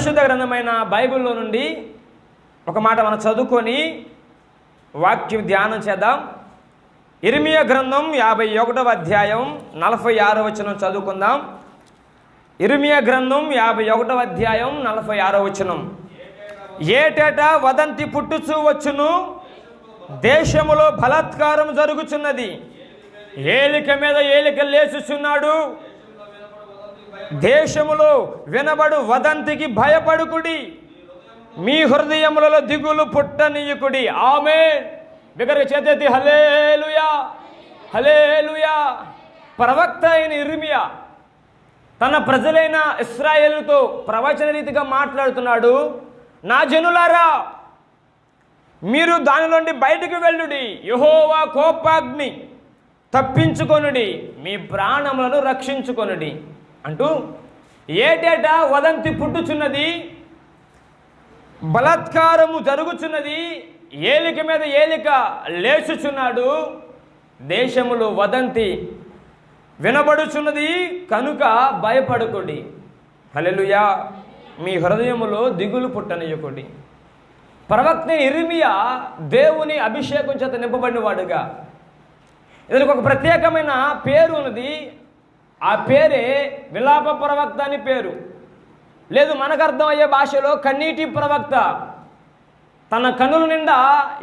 పరిశుద్ధ గ్రంథమైన బైబిల్లో నుండి ఒక మాట మనం చదువుకొని వాక్యం ధ్యానం చేద్దాం. ఇర్మియా గ్రంథం 51వ అధ్యాయం 46వ వచనం చదువుకుందాం. ఇర్మియా గ్రంథం 51వ అధ్యాయం 46వ వచనం. ఏటేటా వదంతి పుట్టుచూ వచ్చును, దేశములో బలాత్కారం జరుగుచున్నది, ఏలిక మీద ఏలిక లేచుచున్నాడు, దేశములో వినబడు వదంతికి భయపడుకుడి, మీ హృదయములలో దిగులు పుట్టనీయుకుడి. ఆమేన్. బిగ్గరగా చేతెత్తి హల్లెలూయా హల్లెలూయా. ప్రవక్త అయిన ఇర్మియా తన ప్రజలైన ఇశ్రాయేలుతో ప్రవచన రీతిగా మాట్లాడుతున్నాడు. నా జనులారా, మీరు దాని నుండి బయటకు వెళ్ళుడి, యెహోవా కోపాగ్ని తప్పించుకొనుడి, మీ ప్రాణములను రక్షించుకొనుడి అంటూ ఏటేటా వదంతి పుట్టుచున్నది, బలాత్కారము జరుగుచున్నది, ఏలిక మీద ఏలిక లేచుచున్నాడు, దేశములో వదంతి వినబడుచున్నది కనుక భయపడకుడి. హల్లెలూయా. మీ హృదయములో దిగులు పుట్టనీయకుడి. ప్రవక్త ఇర్మియా దేవుని అభిషేకం చేత నింపబడిన వాడుగా, ఇతనికి ఒక ప్రత్యేకమైన పేరు ఉన్నది. ఆ పేరే విలాప ప్రవక్త అని పేరు. లేదు, మనకు అర్థమయ్యే భాషలో కన్నీటి ప్రవక్త. తన కన్నుల నిండా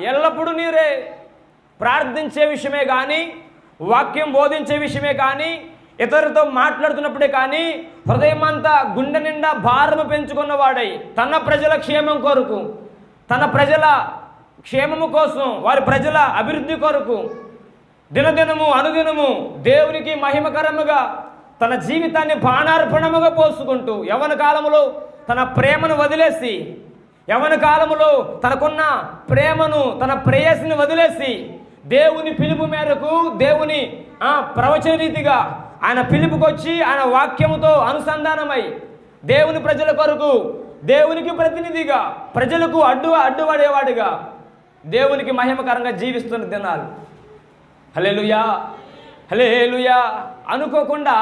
ఎల్లప్పుడూ నీరే. ప్రార్థించే విషయమే కానీ, వాక్యం బోధించే విషయమే కానీ, ఇతరులతో మాట్లాడుతున్నప్పుడే కానీ హృదయమంతా గుండె నిండా భారము పెంచుకున్నవాడై తన ప్రజల క్షేమం కొరకు, తన ప్రజల క్షేమము కోసం, వారి ప్రజల అభివృద్ధి కొరకు దినదినము అనుదినము దేవునికి మహిమకరముగా తన జీవితాన్ని బాణార్పణముగా పోసుకుంటూ, యవ్వన కాలములో తన ప్రేమను వదిలేసి, యవ్వన కాలములో తనకున్న ప్రేమను, తన ప్రేయసిని వదిలేసి దేవుని పిలుపు మేరకు, దేవుని ప్రవచన రీతిగా ఆయన పిలుపుకొచ్చి ఆయన వాక్యముతో అనుసంధానమై దేవుని ప్రజల కొరకు, దేవునికి ప్రతినిధిగా, ప్రజలకు అడ్డుపడేవాడిగా దేవునికి మహిమకరంగా జీవిస్తున్న దినాలు. హల్లెలూయా హల్లెలూయా. అనుకోకుండా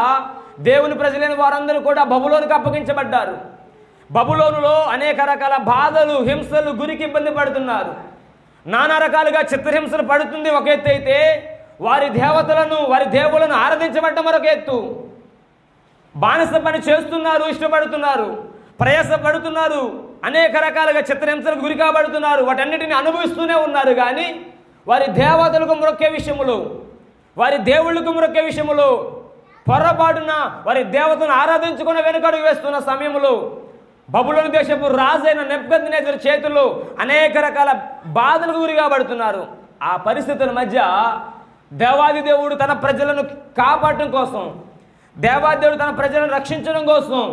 దేవుని ప్రజలైన వారందరూ కూడా బబులోనుకు అప్పగించబడ్డారు. బబులోనులో అనేక రకాల బాధలు, హింసలు, గురికి ఇబ్బంది పడుతున్నారు. నానా రకాలుగా చిత్రహింసలు పడుతుంది ఒక ఎత్తు అయితే, వారి దేవతలను, వారి దేవులను ఆరాధించబడ్డం మరొక ఎత్తు. బానిస పని చేస్తున్నారు, ఇష్టపడుతున్నారు, ప్రయాసపడుతున్నారు, అనేక రకాలుగా చిత్రహింసలకు గురి కాబడుతున్నారు. వాటన్నిటిని అనుభవిస్తూనే ఉన్నారు. కానీ వారి దేవతలకు మొక్కే విషయములో, వారి దేవుళ్ళకు మొక్కే విషయములో పొరపాటున వారి దేవతను ఆరాధించుకున్న వెనుకడుగు వేస్తున్న సమయంలో బబులోను దేశపు రాజైన నెబుకద్నెజరు చేతుల్లో అనేక రకాల బాధలకు గురి కాబడుతున్నారు. ఆ పరిస్థితుల మధ్య దేవాది దేవుడు తన ప్రజలను కాపాడటం కోసం, దేవాది దేవుడు తన ప్రజలను రక్షించడం కోసం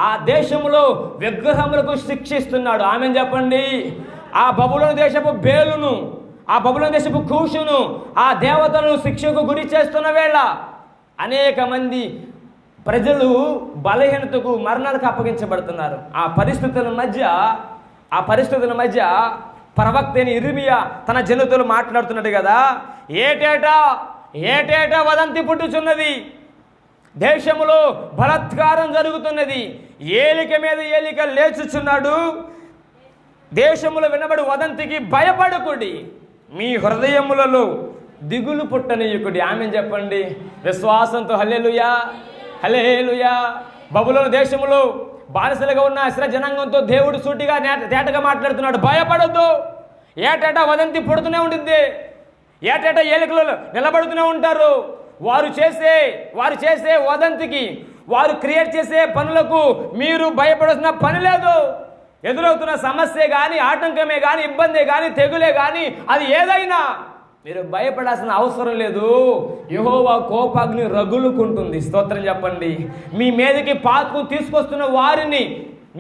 ఆ దేశంలో విగ్రహములకు శిక్షిస్తున్నాడు. ఆమెను చెప్పండి. ఆ బబులోను దేశపు బేలును, ఆ బబులోను దేశపు కూషును, ఆ దేవతలను శిక్షకు గురి చేస్తున్న వేళ అనేక మంది ప్రజలు బలహీనతకు, మరణాలకు అప్పగించబడుతున్నారు. ఆ పరిస్థితుల మధ్య ప్రవక్త అయిన ఇర్మియా తన జనులతో మాట్లాడుతున్నాడు కదా. ఏటేటా వదంతి పుట్టుచున్నది, దేశములో బలాత్కారం జరుగుతున్నది, ఏలిక మీద ఏలిక లేచుచున్నాడు, దేశములో వినబడు వదంతికి భయపడకుడి, మీ హృదయములలో దిగులు పుట్టనీయుకుడి. ఆమెను చెప్పండి విశ్వాసంతో. హల్లెలూయా హల్లెలూయా. బబులోను దేశములో బానిసలుగా ఉన్న ఇశ్రాయేలు జనాంగంతో దేవుడు సూటిగా తేటగా మాట్లాడుతున్నాడు. భయపడొద్దు. ఏటేటా వదంతి పుడుతూనే ఉంటుంది, ఏటేటా ఏలికలు నిలబడుతూనే ఉంటారు. వారు చేసే వదంతికి, వారు క్రియేట్ చేసే పనులకు మీరు భయపడాల్సిన పని లేదు. ఎదురవుతున్న సమస్య కానీ, ఆటంకమే కానీ, ఇబ్బందే కానీ, తెగులే కానీ, అది ఏదైనా మీరు భయపడాల్సిన అవసరం లేదు. యెహోవా కోపాగ్ని రగులుకుంటుంది. స్తోత్రం చెప్పండి. మీ మీదకి పాపం తీసుకొస్తున్న వారిని,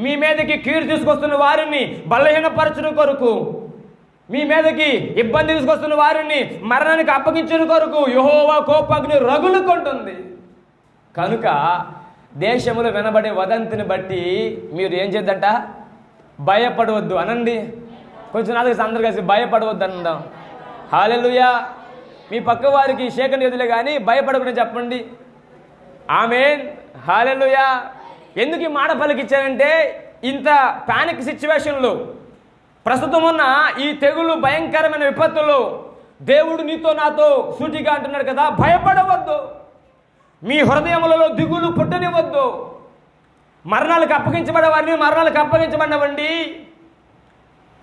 మీ మీదకి కీడు తీసుకొస్తున్న వారిని బలహీనపరచడం కొరకు, మీ మీదకి ఇబ్బంది తీసుకొస్తున్న వారిని మరణానికి అప్పగించిన కొరకు యెహోవా కోపాగ్ని రగులుకుంటుంది. కనుక దేశంలో వినబడే వదంతిని బట్టి మీరు ఏం చేద్దంట? భయపడవద్దు అనండి. కొంచెం నాలుగు అందరు కలిసి భయపడవద్దు అందాం. హల్లెలూయా. మీ పక్క వారికి షేకని ఎదులే కానీ భయపడకుండా చెప్పండి. ఆమేన్. హల్లెలూయా. ఎందుకు ఈ మాట పలికిచ్చానంటే ఇంత పానిక్ సిచ్యువేషన్లో, ప్రస్తుతం ఉన్న ఈ తెగులు భయంకరమైన విపత్తుల్లో దేవుడు నీతో నాతో సూటిగా అంటున్నాడు కదా, భయపడవద్దు, మీ హృదయములలో దిగులు పుట్టనివద్దు. మరణాలకు అప్పగించబడే వారిని మరణాలకు అప్పగించబడినవ్వండి,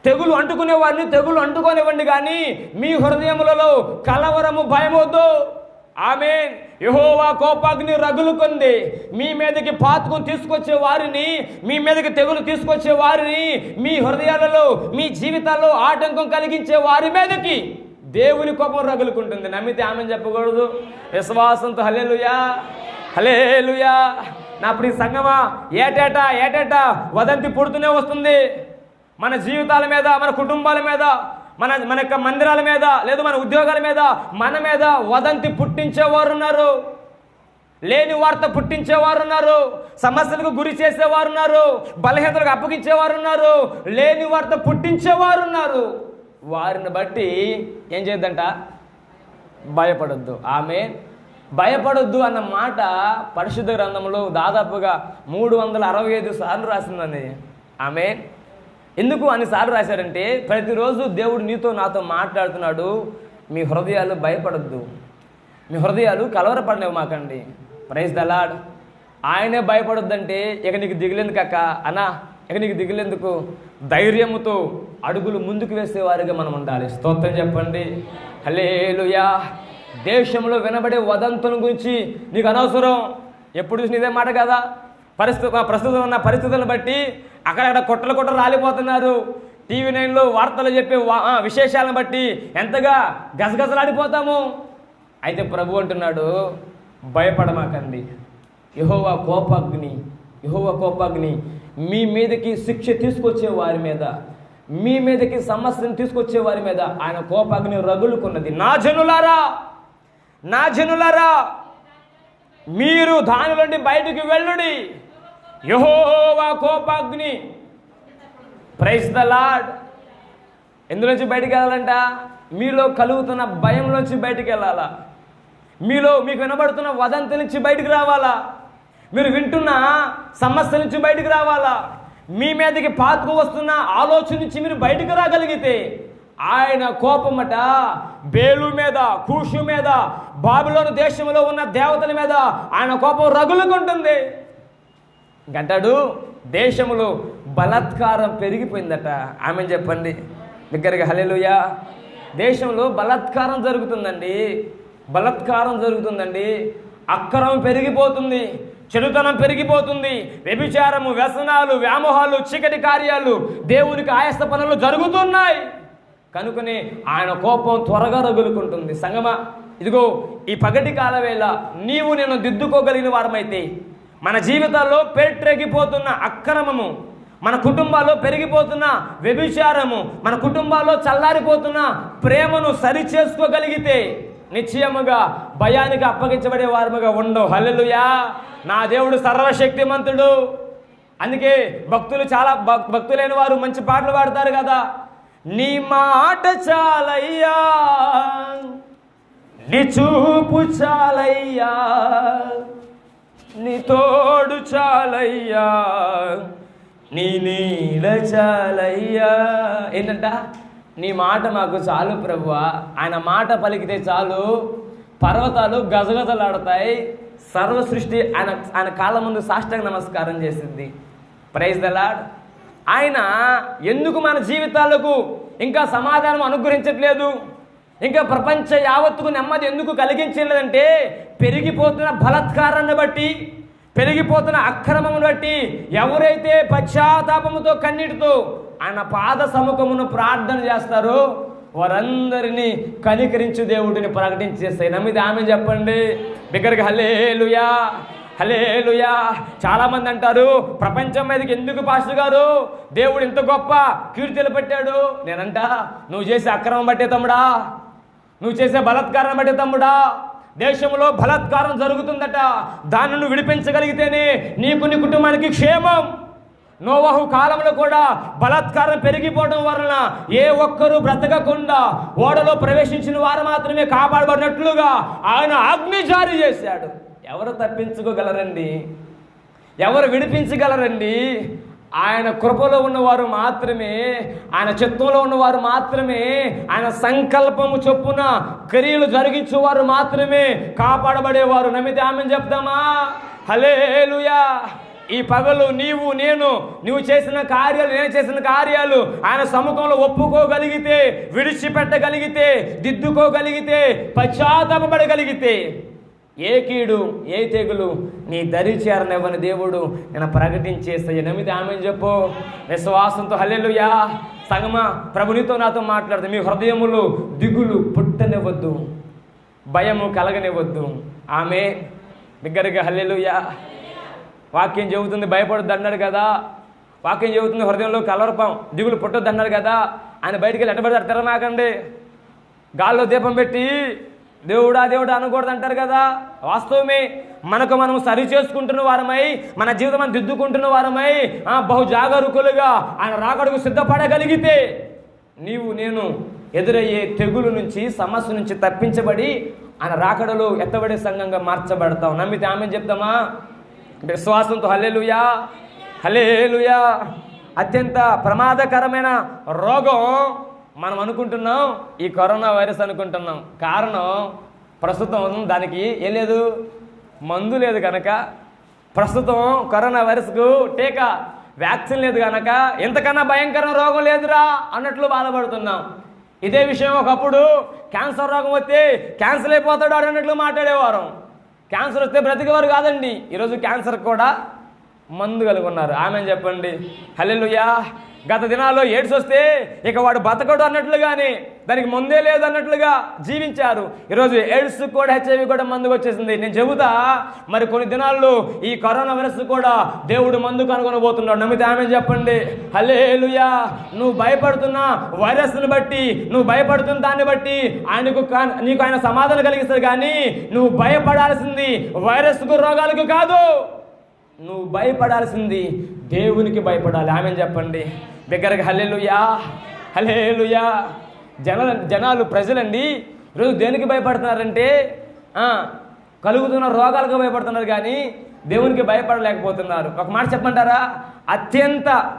తెగులు అంటుకునే వారిని తెగులు అంటుకోనివ్వండి, కానీ మీ హృదయములలో కలవరము భయమొద్దు. ఆమేన్. యెహోవా కోపాగ్ని రగులుకుంది. మీ మీదకి పాతుకుని తీసుకొచ్చే వారిని, మీ మీదకి తెగులు తీసుకొచ్చే వారిని, మీ హృదయాలలో మీ జీవితాల్లో ఆటంకం కలిగించే వారి మీదకి దేవుని కోపం రగులుకుంటుంది. నమ్మితే ఆమెను చెప్పకూడదు? విశ్వాసంతో హల్లెలూయా, హల్లెలూయా. నా ప్రియ సంగమా, ఏటేటా వదంతి పుడుతూనే వస్తుంది. మన జీవితాల మీద, మన కుటుంబాల మీద, మన యొక్క మందిరాల మీద, లేదు మన ఉద్యోగాల మీద, మన మీద వదంతి పుట్టించేవారు ఉన్నారు, లేని వార్త పుట్టించేవారు ఉన్నారు, సమస్యలకు గురి చేసేవారు ఉన్నారు, బలహీనతలకు అప్పగించేవారు ఉన్నారు, లేని వార్త పుట్టించేవారు ఉన్నారు. వారిని బట్టి ఏం చేయొద్దంట? భయపడొద్దు. ఆమేన్. భయపడొద్దు అన్న మాట పరిశుద్ధ గ్రంథంలో దాదాపుగా 365 సార్లు రాసిందండి. ఆమేన్. ఎందుకు అన్నిసార్లు రాశారంటే, ప్రతిరోజు దేవుడు నీతో నాతో మాట్లాడుతున్నాడు. మీ హృదయాలు భయపడొద్దు, మీ హృదయాలు కలవరపడలేవు మాకండి. Praise the lord. ఆయనే భయపడొద్దంటే ఇక నీకు దిగులేందుకు అక్క అన్నా, ఇక నీకు దిగులేందుకు? ధైర్యముతో అడుగులు ముందుకు వేసేవారిగా మనం ఉండాలి. స్తోత్రం చెప్పండి. హల్లెలూయా. దేశంలో వినబడే వదంతుల గురించి నీకు అనవసరం. ఎప్పుడు చూసిన ఇదే మాట కదా. ప్రస్తుతం ఉన్న పరిస్థితులను బట్టి అక్కడక్కడ కొట్టలు రాలిపోతున్నారు. టీవీ 9లో వార్తలు చెప్పే విశేషాలను బట్టి ఎంతగా గజగజలాడిపోతాము. అయితే ప్రభు అంటున్నాడు, భయపడమాకండి. యెహోవా కోపాగ్ని మీ మీదకి శిక్ష తీసుకొచ్చే వారి మీద, మీ మీదకి సమస్యను తీసుకొచ్చే వారి మీద ఆయన కోపాగ్ని రగులుకున్నది. నా జనులారా మీరు దాని నుండి బయటికి వెళ్ళుడి. యెహోవా కోపాగ్ని. Praise the lord. ఎందులోంచి బయటికి వెళ్ళాలంట? మీలో కలుగుతున్న భయంలోంచి బయటికి వెళ్ళాలా? మీకు వినబడుతున్న వదంతి నుంచి బయటికి రావాలా? మీరు వింటున్న సమస్య నుంచి బయటికి రావాలా? మీ మీదకి పాతుకు వస్తున్న ఆలోచన నుంచి మీరు బయటికి రాగలిగితే ఆయన కోపమట బేలు మీద, కూషు మీద, బాబిలోను దేశంలో ఉన్న దేవతల మీద ఆయన కోపం రగులుకుంటుంది. అంటాడు, దేశంలో బలాత్కారం పెరిగిపోయిందట. ఆమె చెప్పండి దగ్గరగా హల్లెలూయా. దేశంలో బలాత్కారం జరుగుతుందండి. అక్రమం పెరిగిపోతుంది, చెడుతనం పెరిగిపోతుంది, వ్యభిచారము, వ్యసనాలు, వ్యామోహాలు, చీకటి కార్యాలు, దేవునికి ఆయాస పనులు జరుగుతున్నాయి. కనుకనే ఆయన కోపం త్వరగా రగులుకుంటుంది. సంగమా, ఇదిగో ఈ పగటి కాల వేళ నీవు నేను దిద్దుకోగలిగిన వారమైతే, మన జీవితాల్లో పెట్రెగిపోతున్న అక్రమము, మన కుటుంబాల్లో పెరిగిపోతున్న వ్యభిచారము, మన కుటుంబాల్లో చల్లారిపోతున్న ప్రేమను సరిచేసుకోగలిగితే నిశ్చయముగా భయానికి అప్పగించబడే వారముగా ఉండవు. హల్లెలూయా. నా దేవుడు సర్వశక్తిమంతుడు. అందుకే భక్తులైన వారు మంచి పాటలు పాడతారు కదా. నీ మాట చాలయ్యా, నీ చూపు చాలయ్యా, నీ తోడు చాలయ్యా, నీ నీడ చాలయ్యా. ఏంటంట? నీ మాట మాకు చాలు ప్రభువా. ఆయన మాట పలికితే చాలు, పర్వతాలు గజగజలాడతాయి, సర్వ సృష్టి ఆయన కాళ్ళ ముందు సాష్టాంగ నమస్కారం చేసింది. Praise the Lord. ఆయన ఎందుకు మన జీవితాలకు ఇంకా సమాధానం అనుగ్రహించట్లేదు, ఇంకా ప్రపంచ యావత్తుకు నెమ్మది ఎందుకు కలిగించలేదంటే, పెరిగిపోతున్న బలాత్కారాన్ని బట్టి, పెరిగిపోతున్న అక్రమమును బట్టి ఎవరైతే పశ్చాత్తాపముతో కన్నీటితో ఆయన పాద సముఖమును ప్రార్థన చేస్తారో వారందరినీ కనికరించు దేవుడిని ప్రకటించేస్తాయి. నమ్మిది ఆమె చెప్పండి బిగ్గరగా హల్లెలూయా, హల్లెలూయా. చాలామంది అంటారు, ప్రపంచం మీదకి ఎందుకు పాస్టర్ గారు దేవుడు ఇంత గొప్ప కీర్తిలు పెట్టాడు? నేనంట, నువ్వు చేసే అక్రమం బట్టే తమ్ముడా, నువ్వు చేసే బలాత్కారం బట్టే తమ్ముడా. దేశంలో బలాత్కారం జరుగుతుందట, దానిని విడిపించగలిగితేనే నీకు, నీ కుటుంబానికి క్షేమం. నోవహు కాలంలో కూడా బలాత్కారం పెరిగిపోవడం వలన ఏ ఒక్కరూ బ్రతకకుండా ఓడలో ప్రవేశించిన వారు మాత్రమే కాపాడబడినట్లుగా ఆయన అగ్ని జారీ చేశాడు. ఎవరు తప్పించుకోగలరండి? ఎవరు విడిపించగలరండి? ఆయన కృపలో ఉన్నవారు మాత్రమే, ఆయన చిత్తంలో ఉన్నవారు మాత్రమే, ఆయన సంకల్పము చొప్పున క్రియలు జరిగించేవారు మాత్రమే కాపాడబడేవారు. నమ్మితే ఆమెను చెప్తామా? హల్లెలూయా. ఈ పగలు నువ్వు చేసిన కార్యాలు, నేను చేసిన కార్యాలు ఆయన సముఖంలో ఒప్పుకోగలిగితే, విడిచిపెట్టగలిగితే, దిద్దుకోగలిగితే, పశ్చాత్తాపపడగలిగితే ఏ కీడు ఏ తెగులు నీ దరి చేరనివ్వని దేవుడు నేను ప్రకటించేస్తాయి. నమ్మితే ఆమెను చెప్పు విశ్వాసంతో. హల్లెలూయా. సంగమా, ప్రభు నీతో నాతో మాట్లాడుతూ మీ హృదయములు దిగులు పుట్టనివ్వద్దు, భయము కలగనివ్వద్దు. ఆమె దగ్గరగా హల్లెలూయా. వాక్యం చెబుతుంది భయపడొద్దు అన్నాడు కదా. వాక్యం చెబుతుంది హృదయంలో కలవరపం దిగులు పుట్టొద్దు అన్నాడు కదా. ఆయన బయటికి వెళ్ళి ఎట్టబడి తిరమాకండి. గాల్లో దీపం పెట్టి దేవుడా దేవుడా అనకూడదు అంటారు కదా. వాస్తవమే. మనం సరి చేసుకుంటున్న వారమై, మన జీవితం దిద్దుకుంటున్న వారమై, బహు జాగరూకులుగా ఆయన రాకడకు సిద్ధపడగలిగితే నేను ఎదురయ్యే తెగులు నుంచి, సమస్య నుంచి తప్పించబడి ఆయన రాకడలో ఎత్తబడే సంఘంగా మార్చబడతాం. నమ్మితే ఆమె చెప్తామా? విశ్వాసంతో. హల్లెలూయా. హల్లెలూయా. అత్యంత ప్రమాదకరమైన రోగం మనం అనుకుంటున్నాం ఈ కరోనా వైరస్ అనుకుంటున్నాం. కారణం ప్రస్తుతం దానికి ఏం లేదు, మందు లేదు కనుక. ప్రస్తుతం కరోనా వైరస్కు టీకా, వ్యాక్సిన్ లేదు కనుక ఎంతకన్నా భయంకరమైన రోగం లేదురా అన్నట్లు బాధపడుతున్నాం. ఇదే విషయం ఒకప్పుడు క్యాన్సర్ రోగం వస్తే క్యాన్సర్ అయిపోతాడు అన్నట్లు మాట్లాడేవారు. క్యాన్సర్ వస్తే బ్రతికేవారు కాదండి. ఈరోజు క్యాన్సర్ కూడా మందు కలిగి ఉన్నారు. ఆమెను చెప్పండి. హల్లెలూయా. గత దినాల్లో ఎయిడ్స్ వస్తే ఇక వాడు బతకడు అన్నట్లుగానే, దానికి ముందే లేదు అన్నట్లుగా జీవించారు. ఈరోజు ఎయిడ్స్ కూడా, HIV కూడా మందుకు వచ్చేసింది. నేను చెబుతా, మరి కొన్ని దినాల్లో ఈ కరోనా వైరస్ కూడా దేవుడు మందు కనుగొనబోతున్నాడు. నమ్మితే ఆమె చెప్పండి. హల్లెలూయా. నువ్వు భయపడుతున్న వైరస్ని బట్టి, నువ్వు భయపడుతున్న దాన్ని బట్టి నీకు ఆయన సమాధానం కలిగిస్తారు. కానీ నువ్వు భయపడాల్సింది వైరస్కు, రోగాలకు కాదు. నువ్వు భయపడాల్సింది దేవునికి భయపడాలి. ఆమె చెప్పండి దగ్గరగా. హల్లెలూయా. హల్లెలూయా. జనాలు ప్రజలండి ఈరోజు దేనికి భయపడుతున్నారంటే కలుగుతున్న రోగాలకు భయపడుతున్నారు, కానీ దేవునికి భయపడలేకపోతున్నారు. ఒక మాట చెప్పమంటారా?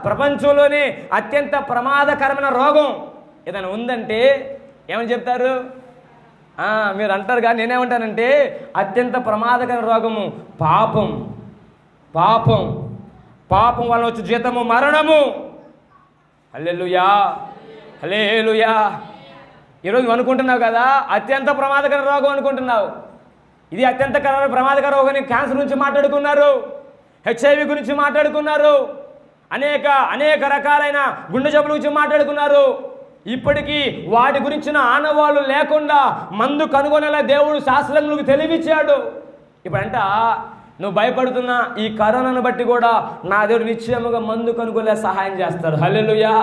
ప్రపంచంలోనే అత్యంత ప్రమాదకరమైన రోగం ఏదైనా ఉందంటే ఏమని చెప్తారు? మీరు అంటారు, కానీ నేనేమంటానంటే అత్యంత ప్రమాదకర రోగము పాపం. పాపం వల్ల వచ్చే జీతము మరణము. హల్లెలూయా. హల్లెలూయా. ఈరోజు నువ్వు అనుకుంటున్నావు కదా అత్యంత ప్రమాదకర రోగం అనుకుంటున్నావు. ఇది అత్యంత ప్రమాదకర రోగం. క్యాన్సర్ గురించి మాట్లాడుకున్నారు, HIV గురించి మాట్లాడుకున్నారు, అనేక రకాలైన గుండె జబ్బుల గురించి మాట్లాడుకున్నారు. ఇప్పటికీ వాటి గురించిన ఆనవాళ్ళు లేకుండా మందు కనుగొనేలా దేవుడు శాస్త్రజ్ఞులకు తెలివిచ్చాడు. ఇప్పుడంట నువ్వు భయపడుతున్న ఈ కరోనాను బట్టి కూడా నా దేవుడు నిశ్చయముగా మందు కనుగొనే సహాయం చేస్తాడు. హల్లెలూయా.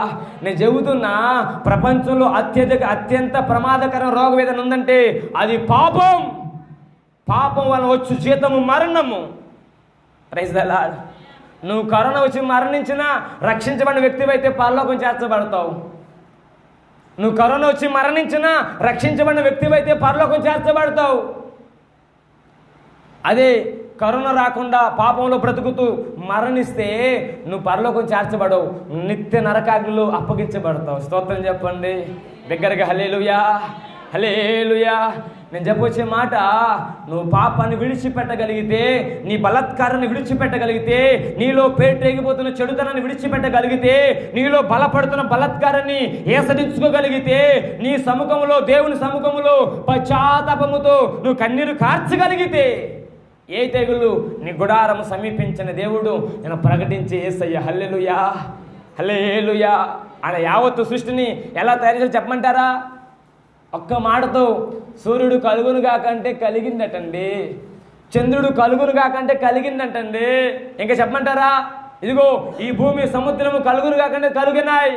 నేను చెబుతున్నా, ప్రపంచంలో అత్యంత ప్రమాదకర రోగం ఏదైనా ఉందంటే అది పాపం. పాపం వల్ల వచ్చు జీతము మరణము. Praise the Lord. నువ్వు కరోనా వచ్చి మరణించినా రక్షించబడిన వ్యక్తివైతే పరలోకం చేర్చబడతావు. నువ్వు కరోనా వచ్చి మరణించినా రక్షించబడిన వ్యక్తివైతే పరలోకం చేర్చబడతావు. అదే కరోనా రాకుండా పాపంలో బ్రతుకుతూ మరణిస్తే నువ్వు పరలోకం చేర్చబడవు, నిత్య నరకాగ్నిలో అప్పగించబడతావు. స్తోత్రం చెప్పండి దగ్గరగా. హల్లెలూయా. హల్లెలూయా. నేను చెప్పొచ్చే మాట, నువ్వు పాపాన్ని విడిచిపెట్టగలిగితే, నీ బలాత్కారాన్ని విడిచిపెట్టగలిగితే, నీలో పేటేగిపోతున్న చెడుతనాన్ని విడిచిపెట్టగలిగితే, నీలో బలపడుతున్న బలాత్కారాన్ని ఏసడించుకోగలిగితే, నీ సముఖంలో, దేవుని సముఖంలో పశ్చాత్తాపముతో నువ్వు కన్నీరు కార్చగలిగితే, ఏ తెగులు నీ గుడారము సమీపించిన దేవుడు నేను ప్రకటించే యేసయ్య. హల్లెలూయా. హల్లెలూయా. ఆయన యావత్తు సృష్టిని ఎలా తయారు చేసి చెప్పమంటారా? ఒక్క మాటతో సూర్యుడు కలుగును కాకంటే కలిగిందటండి, చంద్రుడు కలుగును కాకంటే కలిగిందటండి. ఇంకా చెప్పమంటారా? ఇదిగో ఈ భూమి సముద్రము కలుగును కాకంటే కలిగినాయి.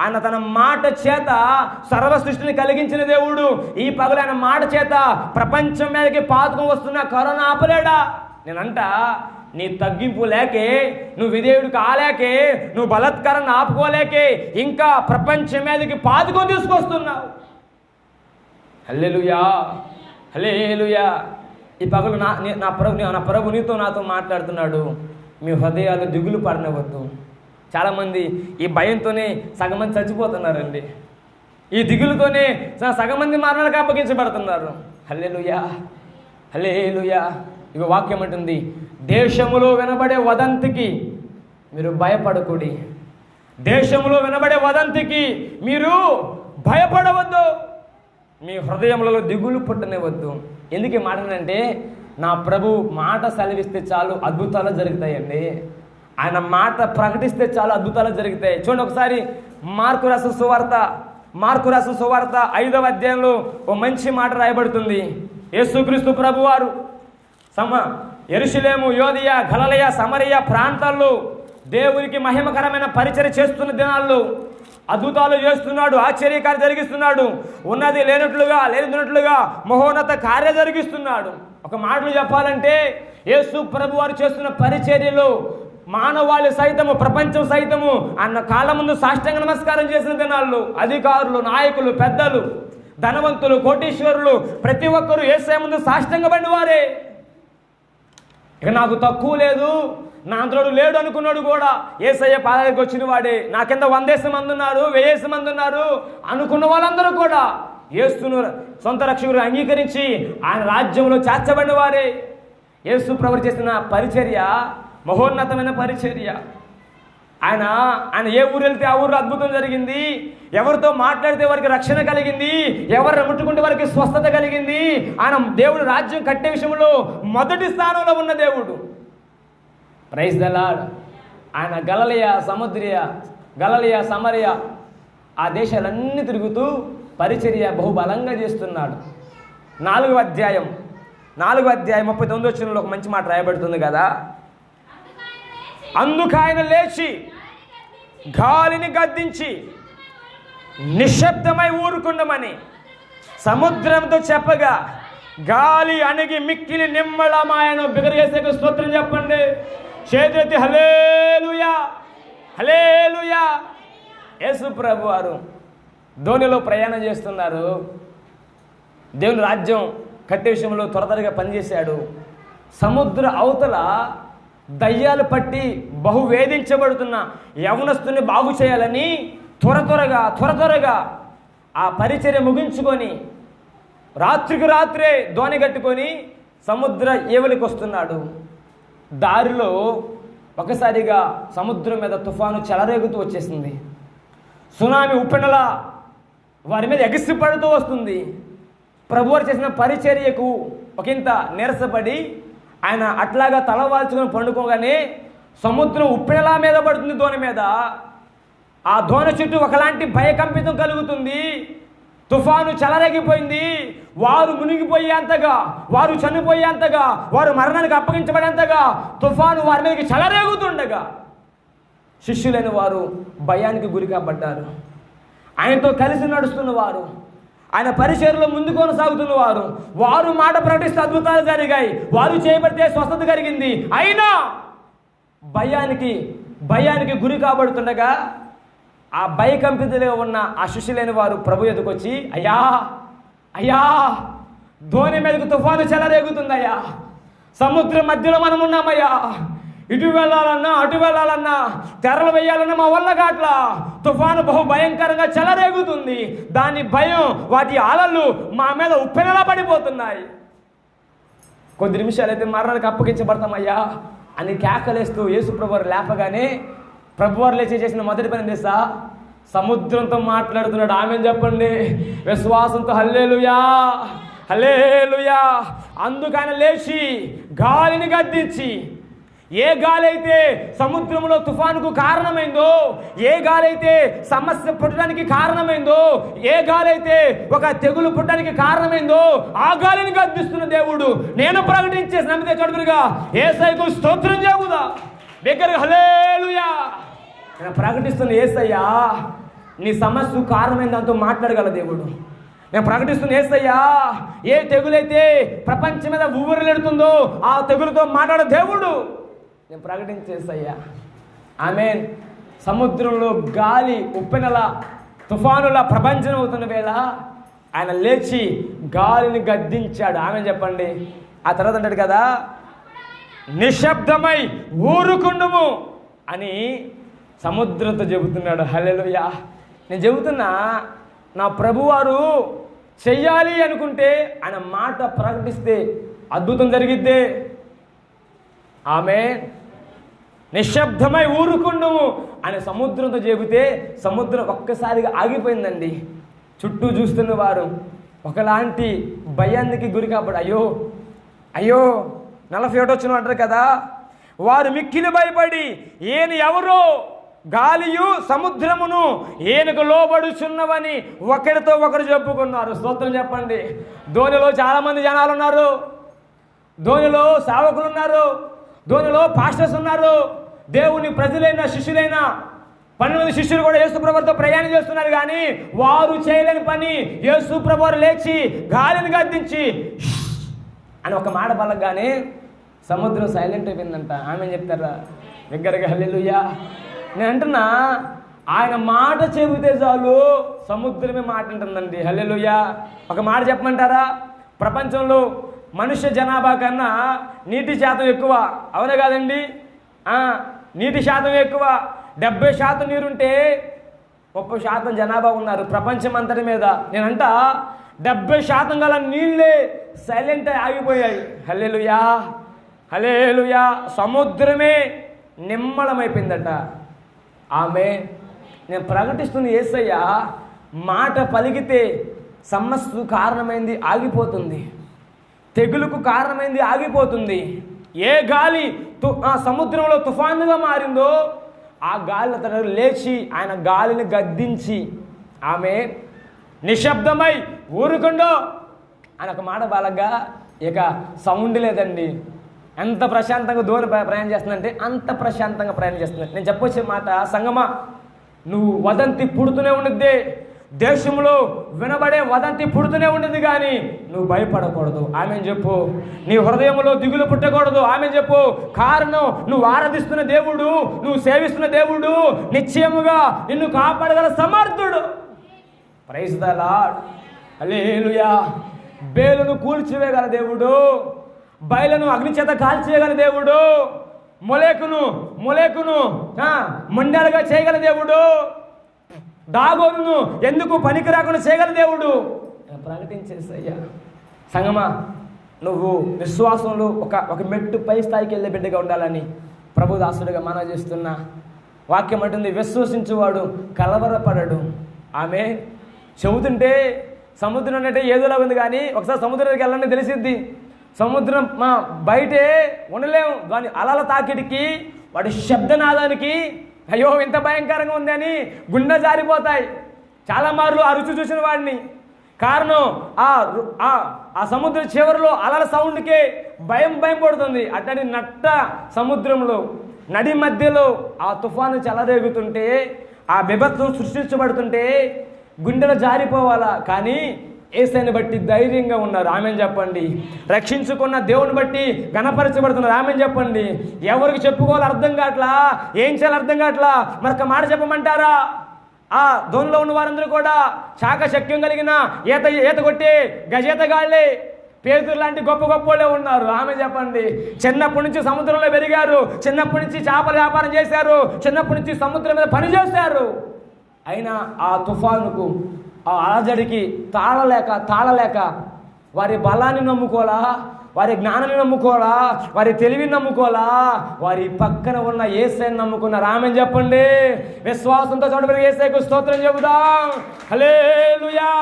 ఆయన తన మాట చేత సర్వ సృష్టిని కలిగించిన దేవుడు ఈ పగలు ఆయన మాట చేత ప్రపంచం మీదకి పాతకం వస్తున్న కరోనా ఆపలేడా? నేనంట, నీ తగ్గింపు లేకే, నువ్వు విధేయుడు కాలేకే, నువ్వు బలాత్కారాన్ని ఆపుకోలేకే ఇంకా ప్రపంచం మీదకి పాతకం తీసుకొస్తున్నావు. హల్లెలూయా. హల్లెలూయా. ఈ పగలు నా ప్రభు నీతో నాతో మాట్లాడుతున్నాడు. మీ హృదయాలు దిగులు పడనివ్వద్దు, చాలామంది ఈ భయంతోనే సగం మంది చచ్చిపోతున్నారండి. ఈ దిగులుతోనే సగం మంది మరణాలకు అప్పగించబడుతున్నారు. హల్లెలూయా, హల్లెలూయా. ఇక వాక్యం అంటుంది, దేశములో వినబడే వదంతికి మీరు భయపడకూడి. దేశంలో వినబడే వదంతికి మీరు భయపడవద్దు, మీ హృదయములలో దిగులు పుట్టనివద్దు. ఎందుకు ఈ మాటనంటే, నా ప్రభు మాట సెలవిస్తే చాలు అద్భుతాలు జరుగుతాయండి. ఆయన మాట ప్రకటిస్తే చాలు అద్భుతాలు జరుగుతాయి. చూడండి ఒకసారి మార్కు రాసిన సువార్త 5వ అధ్యాయంలో ఓ మంచి మాట రాయబడుతుంది. యేసుక్రీస్తు ప్రభువారు యెరూషలేము, యోదయ, గలిలయ, సమరయ ప్రాంతాల్లో దేవునికి మహిమకరమైన పరిచర్య చేస్తున్న దినాల్లో అద్భుతాలు చేస్తున్నాడు, ఆశ్చర్యకార్యం జరిగిస్తున్నాడు, ఉన్నది లేనట్లుగా లేనినట్లుగా మహోన్నత కార్యం జరిగిస్తున్నాడు. ఒక మాటలు చెప్పాలంటే, యేసు ప్రభు వారు చేస్తున్న పరిచర్యలో మానవాళి సైతము, ప్రపంచం సైతము అన్న కాళ్ళ ముందు సాష్టాంగ నమస్కారం చేసిన దినాల్లో అధికారులు, నాయకులు, పెద్దలు, ధనవంతులు, కోటీశ్వరులు ప్రతి ఒక్కరూ యేసయ్య ముందు సాష్టాంగపడిన వారే. ఇక నాకు తక్కువ లేదు, నా అంతలోడు లేడు అనుకున్నాడు కూడా యేసయ్య పాదాలకు వచ్చిన వాడే. నా కింద 100 మంది ఉన్నారు, 1000 మంది ఉన్నారు అనుకున్న వాళ్ళందరూ కూడా యేసును సొంత రక్షకుడు అంగీకరించి ఆయన రాజ్యంలో చేర్చబడిన వారే. యేసు ప్రభు చేసిన పరిచర్య మహోన్నతమైన పరిచర్య. ఆయన ఏ ఊరు వెళ్తే ఆ ఊరు అద్భుతం జరిగింది, ఎవరితో మాట్లాడితే వారికి రక్షణ కలిగింది, ఎవరిని ముట్టుకుంటే వారికి స్వస్థత కలిగింది. ఆయన దేవుడు రాజ్యం కట్టే విషయంలో మొదటి స్థానంలో ఉన్న దేవుడు. Praise the Lord. ఆయన గలిలయ, సమరయ ఆ దేశాలన్నీ తిరుగుతూ పరిచర్య బహుబలంగా చేస్తున్నాడు. 4వ అధ్యాయం 39వ వచనంలో ఒక మంచి మాట రాయబడుతుంది కదా, అందుకు ఆయన లేచి గాలిని గద్దించి నిశ్శబ్దమై ఊరుకుండమని సముద్రంతో చెప్పగా గాలి అణిగి మిక్కిలి నిమ్మళమాయను. బిగరగేసే స్తోత్రం చెప్పండి, చేతులెత్తి హల్లెలూయా, హల్లెలూయా. యేసు ప్రభు వారు ధోనిలో ప్రయాణం చేస్తున్నారు. దేవుని రాజ్యం కట్టే విషయంలో త్వరగా పనిచేశాడు. సముద్ర అవతల దయ్యాలు పట్టి బహు వేధించబడుతున్న యవనస్తుని బాగు చేయాలని త్వరగా ఆ పరిచర్య ముగించుకొని రాత్రికి రాత్రే ధోని కట్టుకొని సముద్ర ఏవలికి వస్తున్నాడు. దారిలో ఒకసారిగా సముద్రం మీద తుఫాను చెలరేగుతూ వచ్చేసింది. సునామీ ఉప్పెనలా వారి మీద ఎగిసిపడుతూ వస్తుంది. ప్రభువారు చేసిన పరిచర్యకు ఒకంత నీరసపడి ఆయన అట్లాగా తలవాల్చుకొని పండుకోగానే సముద్రం ఉప్పెనలా మీద పడుతుంది ధోని మీద. ఆ ధోని చుట్టూ ఒకలాంటి భయకంపితం కలుగుతుంది. తుఫాను చెలరేగిపోయింది. వారు మునిగిపోయేంతగా, వారు చనిపోయేంతగా, వారు మరణానికి అప్పగించబడేంతగా తుఫాను వారి మీదకి చెలరేగుతుండగా శిష్యులైన వారు భయానికి గురి కాబడ్డారు. ఆయనతో కలిసి నడుస్తున్న వారు, ఆయన పరిచర్యలో ముందు కొనసాగుతున్న వారు మాట ప్రకటిస్తే అద్భుతాలు జరిగాయి, వారు చేయబడితే స్వస్థత కలిగింది. అయినా భయానికి గురి కాబడుతుండగా ఆ భయకంపితులుగా ఉన్న ఆ శిష్యులైన వారు ప్రభు ఎదుకు వచ్చి, అయ్యా ధోని మీదకు తుఫాను చెలరేగుతుందయ్యా, సముద్రం మధ్యలో మనం ఉన్నామయ్యా, ఇటు వెళ్ళాలన్నా అటు వెళ్ళాలన్నా తెరలు వేయాలన్నా మా వల్ల కాట్లా, తుఫాను బహు భయంకరంగా చెలరేగుతుంది, దాని భయం వాటి అలలు మా మీద ఉప్పెనలా పడిపోతున్నాయి, కొద్ది నిమిషాలు అయితే మరణానికి అప్పగించబడతామయ్యా అని కేకలేస్తూ యేసు ప్రభువారు లేపగానే ప్రభువారు లేచి చేసిన మొదటి పని తెలుసా? సముద్రంతో మాట్లాడుతున్నాడు. ఆమె చెప్పండి విశ్వాసంతో హల్లెలూయా, హల్లెలూయా. అందుకని లేచి గాలిని గద్దించి, ఏ గాలి అయితే సముద్రంలో తుఫానుకు కారణమైందో, ఏ గాలి అయితే సమస్య పుట్టడానికి కారణమైందో, ఏ గాలి అయితే ఒక తెగులు పుట్టడానికి కారణమైందో ఆ గాలిని గద్దిస్తున్న దేవుడు. నేను ప్రకటించేసి నమ్మితే చదువుగా యేసయ్యకు స్తోత్రం చెబుదా దగ్గరగా హల్లెలూయా. నేను ప్రకటిస్తున్న యేసయ్యా నీ సమస్యకు కారణమైన దాంతో మాట్లాడగల దేవుడు. నేను ప్రకటిస్తున్న యేసయ్యా ఏ తెగులైతే ప్రపంచం మీద ఊరిలెడుతుందో ఆ తెగులతో మాట్లాడే దేవుడు. నేను ప్రకటించేసయ్యా ఆమేన్. సముద్రంలో గాలి ఉప్పెనలా తుఫానుల ప్రపంచం అవుతున్న వేళ ఆయన లేచి గాలిని గద్దించాడు. ఆమె చెప్పండి. ఆ తర్వాత అంటాడు కదా, నిశ్శబ్దమై ఊరుకుండుము అని సముద్రంతో చెబుతున్నాడు. హల్లెలూయా. నేను చెబుతున్నా, నా ప్రభువారు చెయ్యాలి అనుకుంటే ఆయన మాట ప్రకటిస్తే అద్భుతం జరిగిద్దే. ఆమె నిశ్శబ్దమై ఊరుకుండుము అని సముద్రంతో చెబితే సముద్రం ఒక్కసారిగా ఆగిపోయిందండి. చుట్టూ చూస్తున్న వారు ఒకలాంటి భయానికి గురి కాబట్టి అయ్యో అయ్యో 40 వచ్చిన అంటారు కదా, వారు మిక్కిలి భయపడి ఈయన ఎవరో గాలియు సముద్రమును ఈయనకు లోబడుచున్నవని ఒకరితో ఒకరు చెప్పుకున్నారు. స్తోత్రం చెప్పండి. ధోనిలో చాలామంది జనాలు ఉన్నారు, ధోనిలో సేవకులు ఉన్నారు, ధోనిలో పాస్టర్స్ ఉన్నారు, దేవుని ప్రజలైన శిష్యులైన 12 శిష్యులు కూడా యేసుప్రభుతో ప్రయాణం చేస్తున్నారు. కానీ వారు చేయలేని పని యేసుప్రభు లేచి గాలిని గద్దించి అని ఒక మాట పలకగానే సముద్రం సైలెంట్ అయిపోయిందంట. ఆమె చెప్తారా దగ్గరగా? హల్లెలూయా. నేను అంటున్నా, ఆయన మాట చెబితే చాలు సముద్రమే మాట ఉంటుందండి. హల్లెలూయా. ఒక మాట చెప్పమంటారా? ప్రపంచంలో మనుష్య జనాభా కన్నా నీటి శాతం ఎక్కువ, అవునే కాదండి? నీటి శాతం ఎక్కువ. 70% నీరుంటే 30% జనాభా ఉన్నారు ప్రపంచం అంతటి మీద. నేనంట 70% గల నీళ్ళే సైలెంట్ ఆగిపోయాయి. హల్లెలూయా, హల్లెలూయా. సముద్రమే నిమ్మళమైపోయిందట. ఆమె నేను ప్రకటిస్తున్న యేసయ్య మాట పలికితే సమస్యకు కారణమైంది ఆగిపోతుంది, తెగులుకు కారణమైంది ఆగిపోతుంది. ఏ గాలి సముద్రంలో తుఫానుగా మారిందో ఆ గాలి అతను లేచి ఆయన గాలిని గద్దించి ఆమె నిశ్శబ్దమై ఊరుకుండో అని ఒక మాట బాలగా ఇక సౌండ్ లేదండి. ఎంత ప్రశాంతంగా దూరం ప్రయాణం చేస్తుందంటే అంత ప్రశాంతంగా ప్రయాణం చేస్తుంది. నేను చెప్పొచ్చే మాట, సంగమా, నువ్వు వదంతి పుడుతూనే ఉండిద్ది, దేశంలో వినబడే వదంతి పుడుతూనే ఉండింది, కానీ నువ్వు భయపడకూడదు. ఆమె చెప్పు. నీ హృదయంలో దిగులు పుట్టకూడదు. ఆమె చెప్పు. కారణం, నువ్వు ఆరాధిస్తున్న దేవుడు, నువ్వు సేవిస్తున్న దేవుడు నిశ్చయముగా నిన్ను కాపాడగల సమర్థుడు. Praise the lord. హల్లెలూయా. బేలును కూల్చివేయగల దేవుడు, బయలును అగ్ని చేత కాల్చేయగల దేవుడు, మొలేకును మొండలుగా చేయగల దేవుడు, దాగోనును ఎందుకు పనికి రాకుండా చేయగల దేవుడు ప్రకటించేసయ్యా. సంగమా, నువ్వు విశ్వాసంలో ఒక మెట్టు పై స్థాయికి వెళ్ళే బిడ్డగా ఉండాలని ప్రభు దాసుడిగా మనవి చేస్తున్నా. వాక్యం అంటుంది, విశ్వసించువాడు కలవరపడడు. ఆమె చెబుతుంటే సముద్రం అంటే ఏదోలా ఉంది, కానీ ఒకసారి సముద్రం దగ్గరికి వెళ్ళాలని తెలిసిద్ది. సముద్రం బయటే ఉండలేము, కానీ అలల తాకిడికి వాడి శబ్దనాదానికి అయ్యో ఇంత భయంకరంగా ఉంది అని గుండె జారిపోతాయి. చాలా మార్లు ఆ రుచి చూసిన వాడిని. కారణం ఆ సముద్ర చివరిలో అలల సౌండ్కే భయం పడుతుంది. అట్టని నట్ట సముద్రంలో నడి మధ్యలో ఆ తుఫాను చెలరేగుతుంటే, ఆ బిభత్సం సృష్టించబడుతుంటే గుండెలు జారిపోవాలా, కానీ యేసయ్యని బట్టి ధైర్యంగా ఉన్నారు. ఆమెను చెప్పండి. రక్షించుకున్న దేవుని బట్టి గణపరచబడుతున్నారు. ఆమెను చెప్పండి. ఎవరికి చెప్పుకోవాలో అర్థం కావట్లా, ఏం చేయాలో అర్థం కావట్లా. మరొక మాట చెప్పమంటారా? ఆ ధోనిలో ఉన్న వారందరూ కూడా చాకశక్యం కలిగిన ఈత కొట్టే గజేతగాళ్ళే, పేతురు లాంటి గొప్ప వాళ్ళే ఉన్నారు. ఆమె చెప్పండి. చిన్నప్పటి నుంచి సముద్రంలో పెరిగారు, చిన్నప్పటి నుంచి చేపల వ్యాపారం చేశారు, చిన్నప్పటి నుంచి సముద్రం మీద పని చేశారు. అయినా ఆ తుఫానుకు, ఆ అలజడికి తాళలేక వారి బలాన్ని నమ్ముకోలా, వారి జ్ఞానాన్ని నమ్ముకోలా, వారి తెలివిని నమ్ముకోలా, వారి పక్కన ఉన్న యేసయ్యని నమ్ముకున్నారు. ఆమెను చెప్పండి. విశ్వాసంతో చదువు యేసయ్యకు స్తోత్రం చెబుదాం. హల్లెలూయా.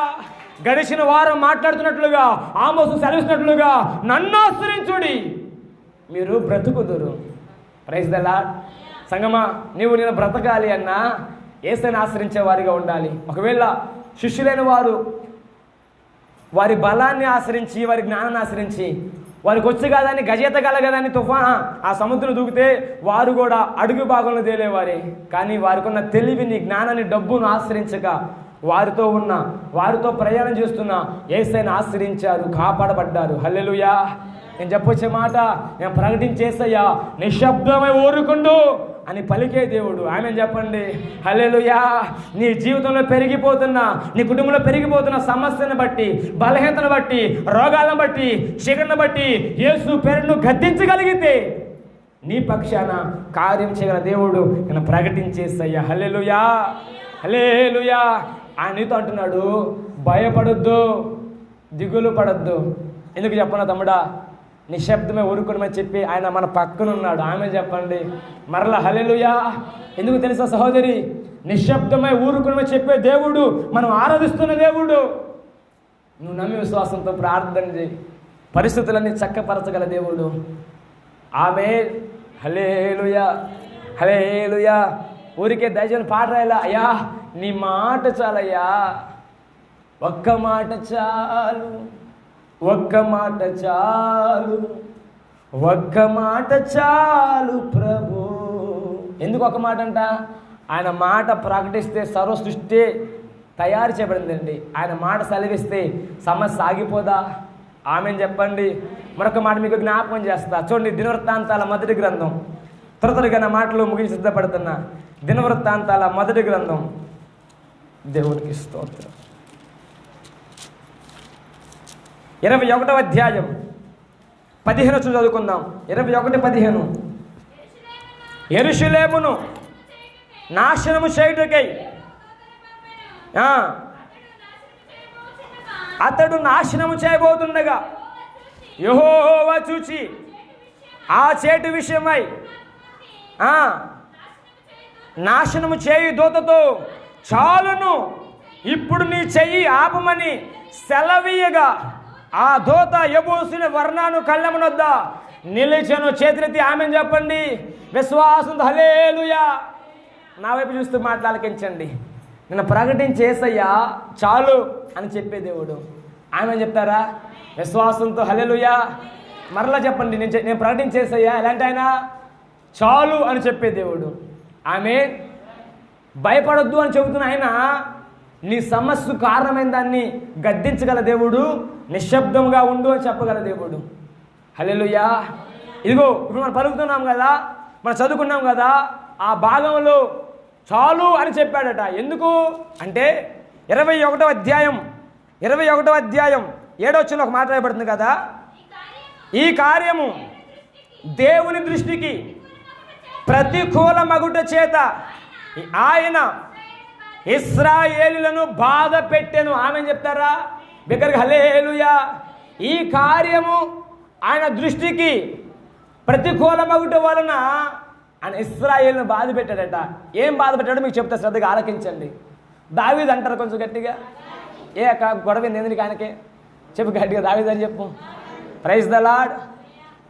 గడిచిన వారం మాట్లాడుతున్నట్లుగా, ఆమోసు సెలవిస్తున్నట్లుగా, నన్ను ఆశ్రయించుడి మీరు బ్రతుకుదురు. Praise the lord. సంగమా, నీవు నేను బ్రతకాలి అన్నా యేసయ్యని ఆశ్రయించే వారిగా ఉండాలి. ఒకవేళ శిష్యులైన వారు వారి బలాన్ని ఆశ్రయించి, వారి జ్ఞానాన్ని ఆశ్రయించి, వారికి వచ్చి కాదని గజేత కలగదని ఆ సముద్రం దూకితే వారు కూడా అడుగు భాగంలో తేలేవారే. కానీ వారికి ఉన్న తెలివిని, జ్ఞానాన్ని, డబ్బును ఆశ్రయించక వారితో ప్రయాణం చేస్తున్న యేసయ్యని ఆశ్రయించారు, కాపాడబడ్డారు. హల్లెలూయా. నేను చెప్పొచ్చే మాట, నేను ప్రకటించేసయ్యా నిశ్శబ్దమై ఊరుకుండు అని పలికే దేవుడు. ఆమెను చెప్పండి. హల్లెలూయా. నీ జీవితంలో పెరిగిపోతున్న, నీ కుటుంబంలో పెరిగిపోతున్న సమస్యను బట్టి, బలహీనతను బట్టి, రోగాలను బట్టి, చీకటిని బట్టి యేసు పేరును గద్దించగలిగితే నీ పక్షాన కార్యం చేయగల దేవుడు నేను ప్రకటించేసయ్యా. హల్లెలూయా, హల్లెలూయా. ఆయన నీతో అంటున్నాడు, భయపడొద్దు, దిగులు పడొద్దు. ఎందుకు చెప్పనా తమ్ముడా? నిశ్శబ్దమే ఊరుకోమని చెప్పి ఆయన మన పక్కన ఉన్నాడు. ఆమె చెప్పండి మరలా హల్లెలూయా. ఎందుకు తెలుసా సహోదరి? నిశ్శబ్దమై ఊరుకోమని చెప్పే దేవుడు, మనం ఆరాధిస్తున్న దేవుడు. నువ్వు నమ్మి విశ్వాసంతో ప్రార్థన చేయి, పరిస్థితులన్నీ చక్కపరచగల దేవుడు. ఆమె హల్లెలూయా, హల్లెలూయా. ఊరికే దయచేసి పాట రాయాలా? అయ్యా నీ మాట చాలయ్యా, ఒక్క మాట చాలు, ఒక్క మాట చాలు, ఒక్క మాట చాలు ప్రభు. ఎందుకు ఒక మాట అంట? ఆయన మాట ప్రకటిస్తే సర్వ సృష్టి తయారు చేయబడిందండి. ఆయన మాట సెలవిస్తే సమస్య సాగిపోదా? ఆమెను చెప్పండి. మరొక మాట మీకు జ్ఞాపకం చేస్తా. చూడండి, దినవృత్తాంతాల మొదటి గ్రంథం. త్వరగా నా మాటలు ముగించి సిద్ధపడుతున్నా. దినవృత్తాంతాల మొదటి గ్రంథం. దేవునికి స్తోత్రం. 21వ అధ్యాయం 15 చదువుకుందాం. 21:15. యెరూషలేమును నాశనము చేయుటకై అతడు నాశనము చేయబోతుండగా యెహోవా చూచి ఆ చేటు విషయమై నాశనము చేయు దూతతో, చాలును, ఇప్పుడు నీ చెయ్యి ఆపమని సెలవీయగా ఆ దూత యెబూసుని వర్ణాను కళ్ళెమునొద్ద నిలిచెను. చేతులెత్తి ఆమెను చెప్పండి విశ్వాసంతో. హల్లెలూయా. నా వైపు చూస్తూ మాట్లాలకించండి. నిన్ను ప్రకటించేసయ్యా చాలు అని చెప్పే దేవుడు. ఆమె చెప్తారా? విశ్వాసంతో హల్లెలూయా. మరలా చెప్పండి, నేను ప్రకటించేసయ్యా. ఎలాంటి ఆయన? చాలు అని చెప్పే దేవుడు. ఆమె భయపడొద్దు అని చెబుతున్న ఆయన నీ సమస్య కారణమైన దాన్ని గద్దించగల దేవుడు. నిశ్శబ్దంగా ఉండు అని చెప్పగల దేవుడు. హల్లెలూయా. ఇదిగో ఇప్పుడు మనం పలుకుతున్నాం కదా, మనం చదువుకున్నాం కదా, ఆ భాగంలో చాలు అని చెప్పాడట. ఎందుకు అంటే 21వ అధ్యాయం 7వ వచనంలో ఒక మాట రాయబడుతుంది కదా, ఈ కార్యము దేవుని దృష్టికి ప్రతికూల మగుట చేత ఆయన ఇశ్రాయేలులను బాధ పెట్టెను. ఆమె చెప్తారా? బిగ్గరగా హల్లెలూయా. ఈ కార్యము ఆయన దృష్టికి ప్రతికూల మగుట వలన ఆయన ఇశ్రాయేలును బాధ పెట్టాడట. ఏం బాధ పెట్టాడో మీకు చెప్తా, శ్రద్ధగా ఆలకించండి. దావీదు అంటారు కొంచెం గట్టిగా. ఏ అక్క గొడవ ఎందుకు ఆయనకే? చెప్పు గట్టిగా, దావీదు అని చెప్పు. Praise the Lord.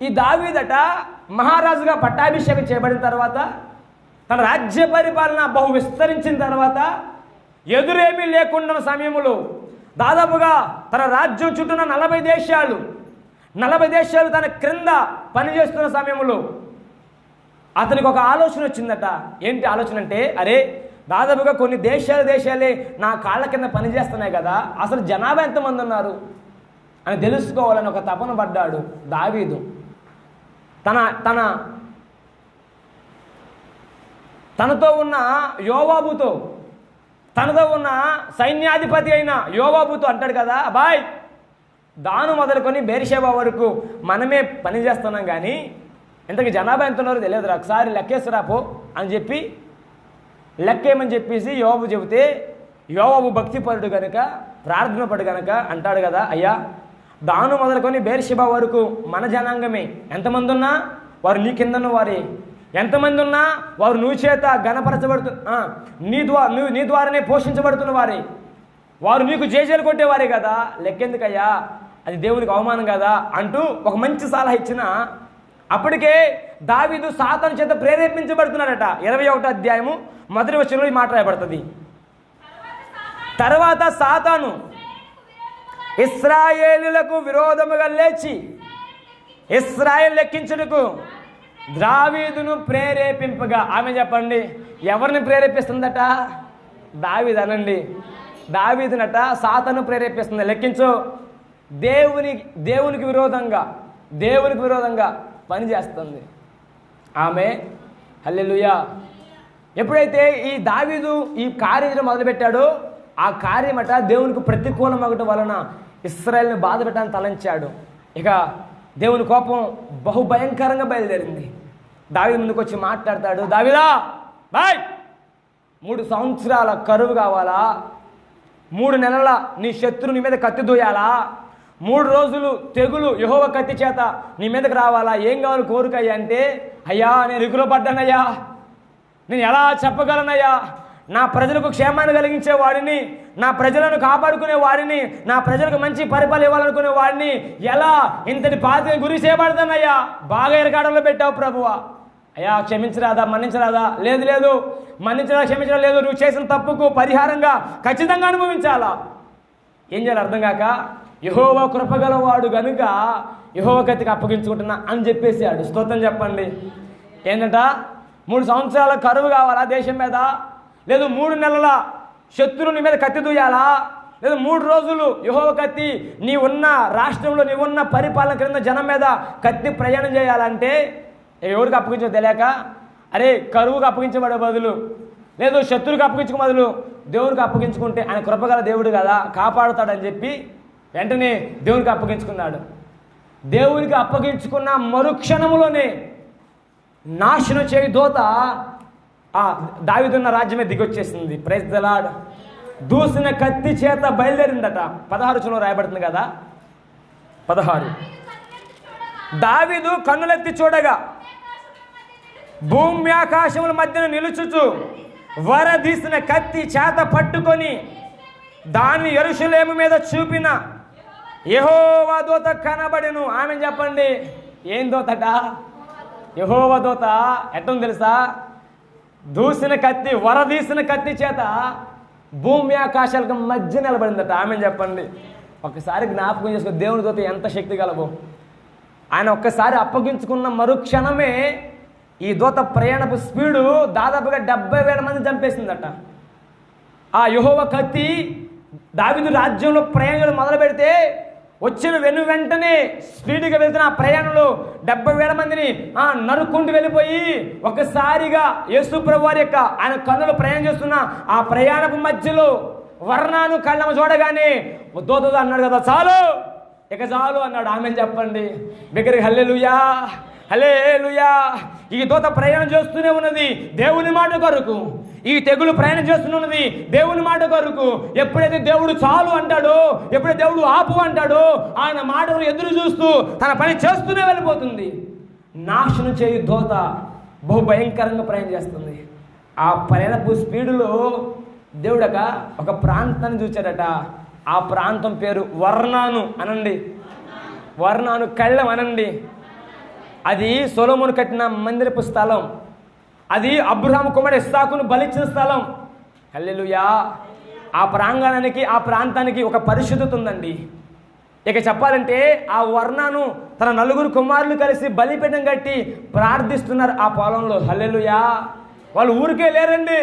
ఈ దావీదట మహారాజుగా పట్టాభిషేకం చేయబడిన తర్వాత, తన రాజ్య పరిపాలన బహు విస్తరించిన తర్వాత, ఎదురేమీ లేకుండా సమయంలో దాదాపుగా తన రాజ్యం చుట్టూన 40 దేశాలు తన క్రింద పనిచేస్తున్న సమయంలో అతనికి ఒక ఆలోచన వచ్చిందట. ఏంటి ఆలోచన అంటే, అరే దాదాపుగా కొన్ని దేశాలే నా కాళ్ళ కింద పనిచేస్తున్నాయి కదా, అసలు జనాభా ఎంతమంది ఉన్నారు అని తెలుసుకోవాలని ఒక తపన పడ్డాడు దావీదు. తనతో ఉన్న యోవాబుతో, తనతో ఉన్న సైన్యాధిపతి అయిన యోవాబుతో అంటాడు కదా, బాయ్ దాను మొదలుకొని బేర్షెబా వరకు మనమే పని చేస్తున్నాం, కానీ ఇంతకు జనాభా ఎంత ఉన్నారో తెలియదు, ఒకసారి లెక్కేసిరాపో అని చెప్పి లెక్కేయమని చెప్పేసి యోవాబు చెబితే, యోవాబు భక్తిపరుడు కనుక, ప్రార్థనపడు కనుక అంటాడు కదా, అయ్యా దాను మొదలుకొని బేర్షెబా వరకు మన జనాంగమే, ఎంతమంది ఉన్నా వారు నీ కిందన్న వారే, ఎంతమంది ఉన్నా వారు నువ్వు చేత గణపరచబడుతు నీ ద్వారానే పోషించబడుతున్న వారే, వారు నీకు జేజేలు కొట్టేవారే కదా, లెక్కెందుకయ్యా, అది దేవునికి అవమానం కదా అంటూ ఒక మంచి సలహా ఇచ్చిన అప్పటికే దావీదు సాతాను చేత ప్రేరేపించబడుతున్నాడట. 21వ అధ్యాయము మొదటి వచనంలో ఈ మాట రాయబడుతుంది. తర్వాత సాతాను ఇశ్రాయేలులకు విరోధముగా లేచి ఇశ్రాయేలు లెక్కించుటకు దావీదును ప్రేరేపింపగా, ఆమె చెప్పండి ఎవరిని ప్రేరేపిస్తుందట? దావీదు అనండి. దావీదునట సాతాను ప్రేరేపిస్తుంది. లెక్కించు. దేవునికి విరోధంగా పనిచేస్తుంది ఆమె. హల్లెలూయా. ఎప్పుడైతే ఈ దావీదు ఈ కార్యం మొదలుపెట్టాడో, ఆ కార్యమట దేవునికి ప్రతికూలమగటం వలన ఇశ్రాయేలుని బాధ పెట్టాలని తలంచాడు. ఇక దేవుని కోపం బహుభయంకరంగా బయలుదేరింది. దావీదు ముందుకు వచ్చి మాట్లాడతాడు, దావీదా బాయ్ 3 సంవత్సరాల కరువు కావాలా, 3 నెలల నీ శత్రువు నీ మీద కత్తి దూయాలా, 3 రోజులు తెగులు యెహోవా కత్తి చేత నీ మీదకి రావాలా, ఏం కావాలి కోరికయ్యా అంటే, అయ్యా నేను ఇగులు పడ్డానయ్యా, నేను ఎలా చెప్పగలనయ్యా, నా ప్రజలకు క్షేమాన్ని కలిగించే వాడిని, నా ప్రజలను కాపాడుకునే వాడిని, నా ప్రజలకు మంచి పరిపాలన ఇవ్వాలనుకునే వాడిని ఎలా ఇంతటి బాధకి గురి చేయబడతానయ్యా, బాగా ఎరకాడంలో పెట్టావు ప్రభువా, అయ్యా క్షమించరాదా, మన్నించరాదా, లేదు లేదు మన్నించరా క్షమించడం లేదు, నువ్వు చేసిన తప్పుకు పరిహారంగా ఖచ్చితంగా అనుభవించాలా. ఏం చేయాలి అర్థం కాక యెహోవా కృపగలవాడు గనుక యెహోవా కత్తికి అప్పగించుకుంటున్నా అని చెప్పేసాడు. స్తోత్రం చెప్పండి. ఏంటంట 3 సంవత్సరాల కరువు కావాలా దేశం మీద, లేదు 3 నెలల శత్రువుని మీద కత్తి దూయాలా, లేదు 3 రోజులు యెహోవా కత్తి నీ ఉన్న రాష్ట్రంలో నీ ఉన్న పరిపాలన క్రింద జనం మీద కత్తి ప్రయాణం చేయాలంటే ఎవరికి అప్పగించో తెలియక, అరే కరువుకు అప్పగించబడే బదులు, లేదు శత్రువుకి అప్పగించుకు బదులు దేవునికి అప్పగించుకుంటే ఆయన కృపగల దేవుడు కదా కాపాడుతాడని చెప్పి వెంటనే దేవునికి అప్పగించుకున్నాడు. దేవునికి అప్పగించుకున్న మరుక్షణములోనే నాశనం చేయి దోత ఆ దావీదున్న రాజ్యమే దిగొచ్చేసింది. Praise the lord. దూసిన కత్తి చేత బయలుదేరిందట. 16 వచనంలో రాయబడుతుంది కదా, 16 దావీదు కన్నులెత్తి చూడగా భూమి ఆకాశముల మధ్యన నిలుచుచు వరదీసిన కత్తి చేత పట్టుకొని దాన్ని యెరూషలేము మీద చూపిన యెహోవా దూత కనబడెను. ఆమె చెప్పండి, ఏం దూతట? యెహోవా దూత. ఎట్టుంది తెలుసా? దూసిన కత్తి, వరదీసిన కత్తి చేత భూమి ఆకాశాలకు మధ్య నిలబడిందట. ఆమె చెప్పండి. ఒక్కసారి జ్ఞాపకం చేసుకో, దేవుని దూత ఎంత శక్తి గలవో. ఆయన ఒక్కసారి అప్పగించుకున్న మరుక్షణమే ఈ దూత ప్రయాణపు స్పీడు దాదాపుగా 70,000 మంది చంపేసిందట. ఆ యెహోవా కత్తి దావీదు రాజ్యంలో ప్రయాణాలు మొదలు పెడితే వచ్చిన వెంటనే స్పీడ్గా వెళ్తున్న ఆ ప్రయాణంలో 70,000 మందిని నరుక్కుంటూ వెళ్ళిపోయి ఒకసారిగా యేసు ప్రభువు వారి యొక్క ఆయన కన్నులు ప్రయాణం చేస్తున్న ఆ ప్రయాణపు మధ్యలో వర్ణాను కళ్ళము చూడగానే దూతతో అన్నాడు కదా, చాలు ఇక చాలు అన్నాడు. ఆమె చెప్పండి బిగ్గరగా హల్లెలూయా, హల్లెలూయా. ఈ దూత ప్రయాణం చేస్తూనే ఉన్నది దేవుని మాట కొరకు. ఈ తెగులు ప్రయాణం చేస్తున్నది దేవుని మాట కొరకు. ఎప్పుడైతే దేవుడు చాలు అంటాడో, ఎప్పుడైతే దేవుడు ఆపు అంటాడో, ఆయన మాటలు ఎదురు చూస్తూ తన పని చేస్తూనే వెళ్ళిపోతుంది. నాశనం చేయు దూత బహు భయంకరంగా ప్రయాణం చేస్తుంది. ఆ ప్రయాణపు స్పీడులో దేవుడు ఒక ప్రాంతాన్ని చూచాడట. ఆ ప్రాంతం పేరు వర్ణాను అనండి, వర్ణాను కళ్ళం అనండి. అది సొలొమోను కట్టిన మందిరపు స్థలం. అది అబ్రహాము కుమారుడు ఇస్సాకును బలిచ్చిన స్థలం. హల్లెలూయా. ఆ ప్రాంగణానికి ఆ ప్రాంతానికి ఒక పరిశుద్ధత ఉందండి. ఇక చెప్పాలంటే ఆ వర్ణాను తన 4 కుమారులు కలిసి బలిపీఠం కట్టి ప్రార్థిస్తున్నారు ఆ పొలంలో. హల్లెలూయా. వాళ్ళు ఊరికే లేరండి.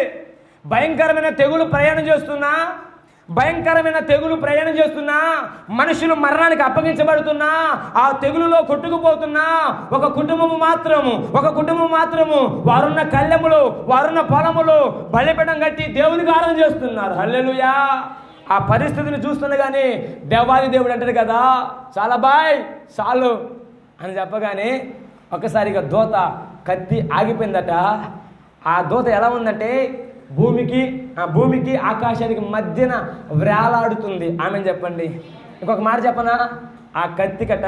భయంకరమైన తెగులు ప్రయాణం చేస్తున్నా, మనుషులు మరణానికి అప్పగించబడుతున్నా, ఆ తెగులులో కొట్టుకుపోతున్నా ఒక కుటుంబము మాత్రము వారున్న కళ్ళెములు, వారున్న పొలములు బలిపీఠం కట్టి దేవునికి ఆరాధన చేస్తున్నారు. హల్లెలూయా. ఆ పరిస్థితిని చూస్తుండగానే దేవాది దేవుడు అంటాడు కదా, చాలా బాయ్ చాలు అని చెప్పగానే ఒక్కసారిగా దూత కత్తి ఆగిపోయిందట. ఆ దూత ఎలా ఉందంటే భూమికి ఆకాశానికి మధ్యన వేలాడుతుంది. ఆమె చెప్పండి. ఇంకొక మాట చెప్పనా, ఆ కత్తి కట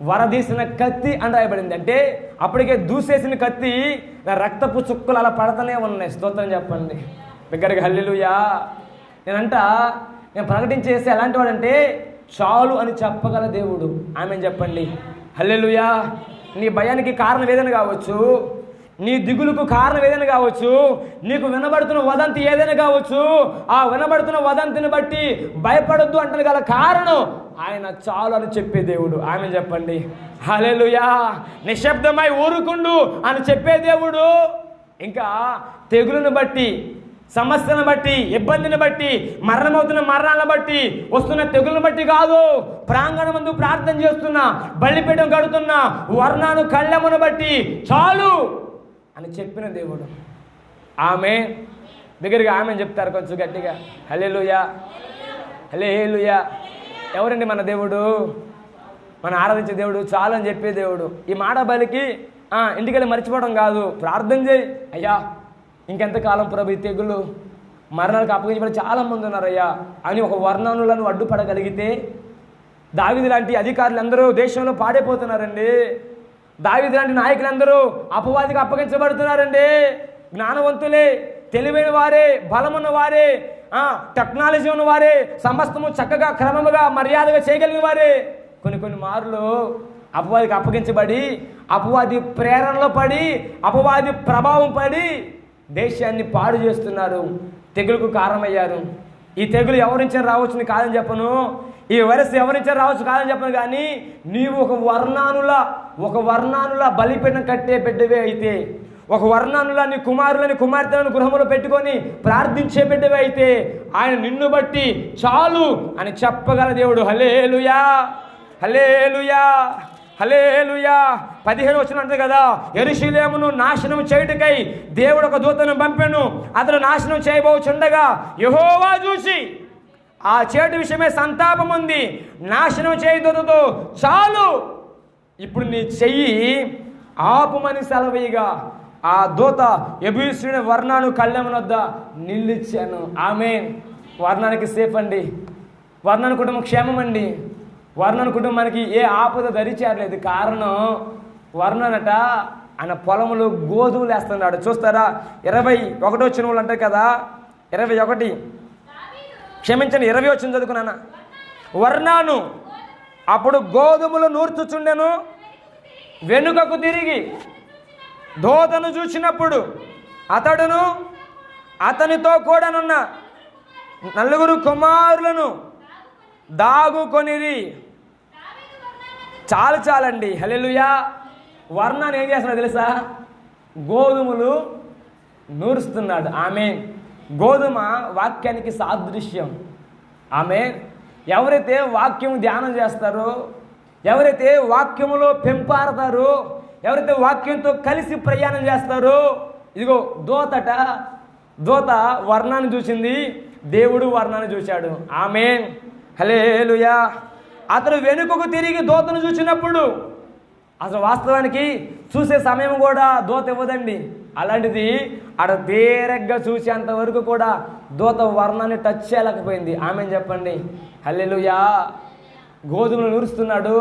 వరదీసిన కత్తి అని రాయబడింది. అంటే అప్పటికే దూసేసిన కత్తి రక్తపు చుక్కలు అలా పడతానే ఉన్నాయి. స్తోత్రం చెప్పండి బిగ్గరగా హల్లెలూయా. నేను ప్రకటించేసి ఎలాంటి వాడంటే చాలు అని చెప్పగల దేవుడు. ఆమె చెప్పండి హల్లెలూయా. నీ భయానికి కారణం ఏదైనా కావచ్చు, నీ దిగులుకు కారణం ఏదైనా కావచ్చు, నీకు వినబడుతున్న వదంతి ఏదైనా కావచ్చు, ఆ వినబడుతున్న వదంతిని బట్టి భయపడొద్దు అంటే గల కారణం ఆయన చాలు అని చెప్పే దేవుడు. ఆమె చెప్పండి హల్లెలూయా. నిశ్శబ్దమై ఊరుకుండు అని చెప్పే దేవుడు. ఇంకా తెగులును బట్టి, సమస్యను బట్టి, ఇబ్బందిని బట్టి, మరణమవుతున్న మరణాలను బట్టి, వస్తున్న తెగులను బట్టి కాదు, ప్రాంగణం ముందు ప్రార్థన చేస్తున్నా, బలిపీఠం కడుతున్నా వర్ణాను కళ్ళమును బట్టి చాలు అని చెప్పిన దేవుడు. ఆమె దగ్గరగా ఆమె చెప్తారు కొంచెం గట్టిగా హల్లెలూయా, హల్లెలూయా. ఎవరండి మన దేవుడు? మన ఆరాధించే దేవుడు, చాలు అని చెప్పే దేవుడు. ఈ మాట బలికి ఇంటికెళ్ళి మర్చిపోవడం కాదు, ప్రార్థన చేయి. అయ్యా ఇంకెంతకాలం ప్రభు ఈ తెగులు మరణాలకు అప్పగించబడి చాలామంది ఉన్నారయ్యా అని ఒక వర్ణానులను అడ్డుపడగలిగితే, దావీదు లాంటి అధికారులు అందరూ దేశంలో పాడైపోతున్నారండి. దావీదు లాంటి నాయకులందరూ అపవాదికి అప్పగించబడుతున్నారండి. జ్ఞానవంతులే, తెలివైన వారే, బలమున్న వారే, టెక్నాలజీ ఉన్నవారే, సమస్తము చక్కగా క్రమముగా మర్యాదగా చేయగలిగిన వారే కొన్ని మార్లు అపవాదికి అప్పగించబడి, అపవాది ప్రేరణలో పడి, అపవాది ప్రభావం పడి దేశాన్ని పాడు చేస్తున్నారు, తెగులుకు కారణమయ్యారు. ఈ తెగులు ఎవరించని రావచ్చుని కాదని చెప్పను, ఈ వైరస్ ఎవరించని రావచ్చు కాదని చెప్పను, కానీ నీవు ఒక వర్ణానుల బలిపీఠం కట్టే బిడ్డవే అయితే, ఒక వర్ణానుల నీ కుమారులని కుమార్తెలను గృహంలో పెట్టుకొని ప్రార్థించే బిడ్డవే అయితే ఆయన నిన్ను బట్టి చాలు అని చెప్పగల దేవుడు. హల్లెలూయా, హల్లెలూయా, హల్లెలూయా. 15 వచనం అంతే కదా, యెరూషలేమును నాశనం చేయుటకై దేవుడు ఒక దూతను పంపెను, అతను నాశనం చేయబోచుండగా యెహోవా చూసి ఆ చేటు విషయమే సంతాపం ఉంది, నాశనం చేయదొరదు, చాలు ఇప్పుడు నీ చెయ్యి ఆపుమని సెలవీయగా ఆ దూత యెబూసీయుడైన వర్ణాను కళ్ళెమునొద్ద నిలిచాను. ఆమేన్. వర్ణానికి సేఫ్ అండి, వర్ణాను కుటుంబం క్షేమం అండి, వర్ణాను కుటుంబానికి ఏ ఆపద దరిచేరలేదు. కారణం వర్ణనట ఆయన పొలంలో గోధుమలు వేస్తున్నాడు. చూస్తారా, 21 వచ్చిన వాళ్ళు అంటారు కదా, 21 క్షమించండి 20 వచ్చిన చదువుకున్నాను. వర్ణాను అప్పుడు గోధుమలు నూర్చుచుండెను, వెనుకకు తిరిగి దూతను చూసినప్పుడు అతడును అతనితో కూడానున్న 4 కుమారులను దాగుకొనిరి. చాలండి. హల్లెలూయా. వర్ణాన్ని ఏం చేస్తున్నాడు తెలుసా, గోధుమలు నూరుస్తున్నాడు. ఆమేన్. గోధుమ వాక్యానికి సాదృశ్యం. ఆమేన్. ఎవరైతే వాక్యం ధ్యానం చేస్తారో, ఎవరైతే వాక్యములో పెంపారతారో, ఎవరైతే వాక్యంతో కలిసి ప్రయాణం చేస్తారో, ఇదిగో దూత వర్ణాన్ని చూసింది, దేవుడు వర్ణాన్ని చూశాడు. ఆమేన్. హల్లెలూయా. అతను వెనుకకు తిరిగి దూతను చూసినప్పుడు, అసలు వాస్తవానికి చూసే సమయం కూడా దూత ఇవ్వదండి. అలాంటిది ఆడ తీరగ్గా చూసేంత వరకు కూడా దూత వర్ణాన్ని టచ్ చేయలేకపోయింది. ఆమేన్ చెప్పండి. హల్లెలూయా. గోధుమలు నూరుస్తున్నాడు,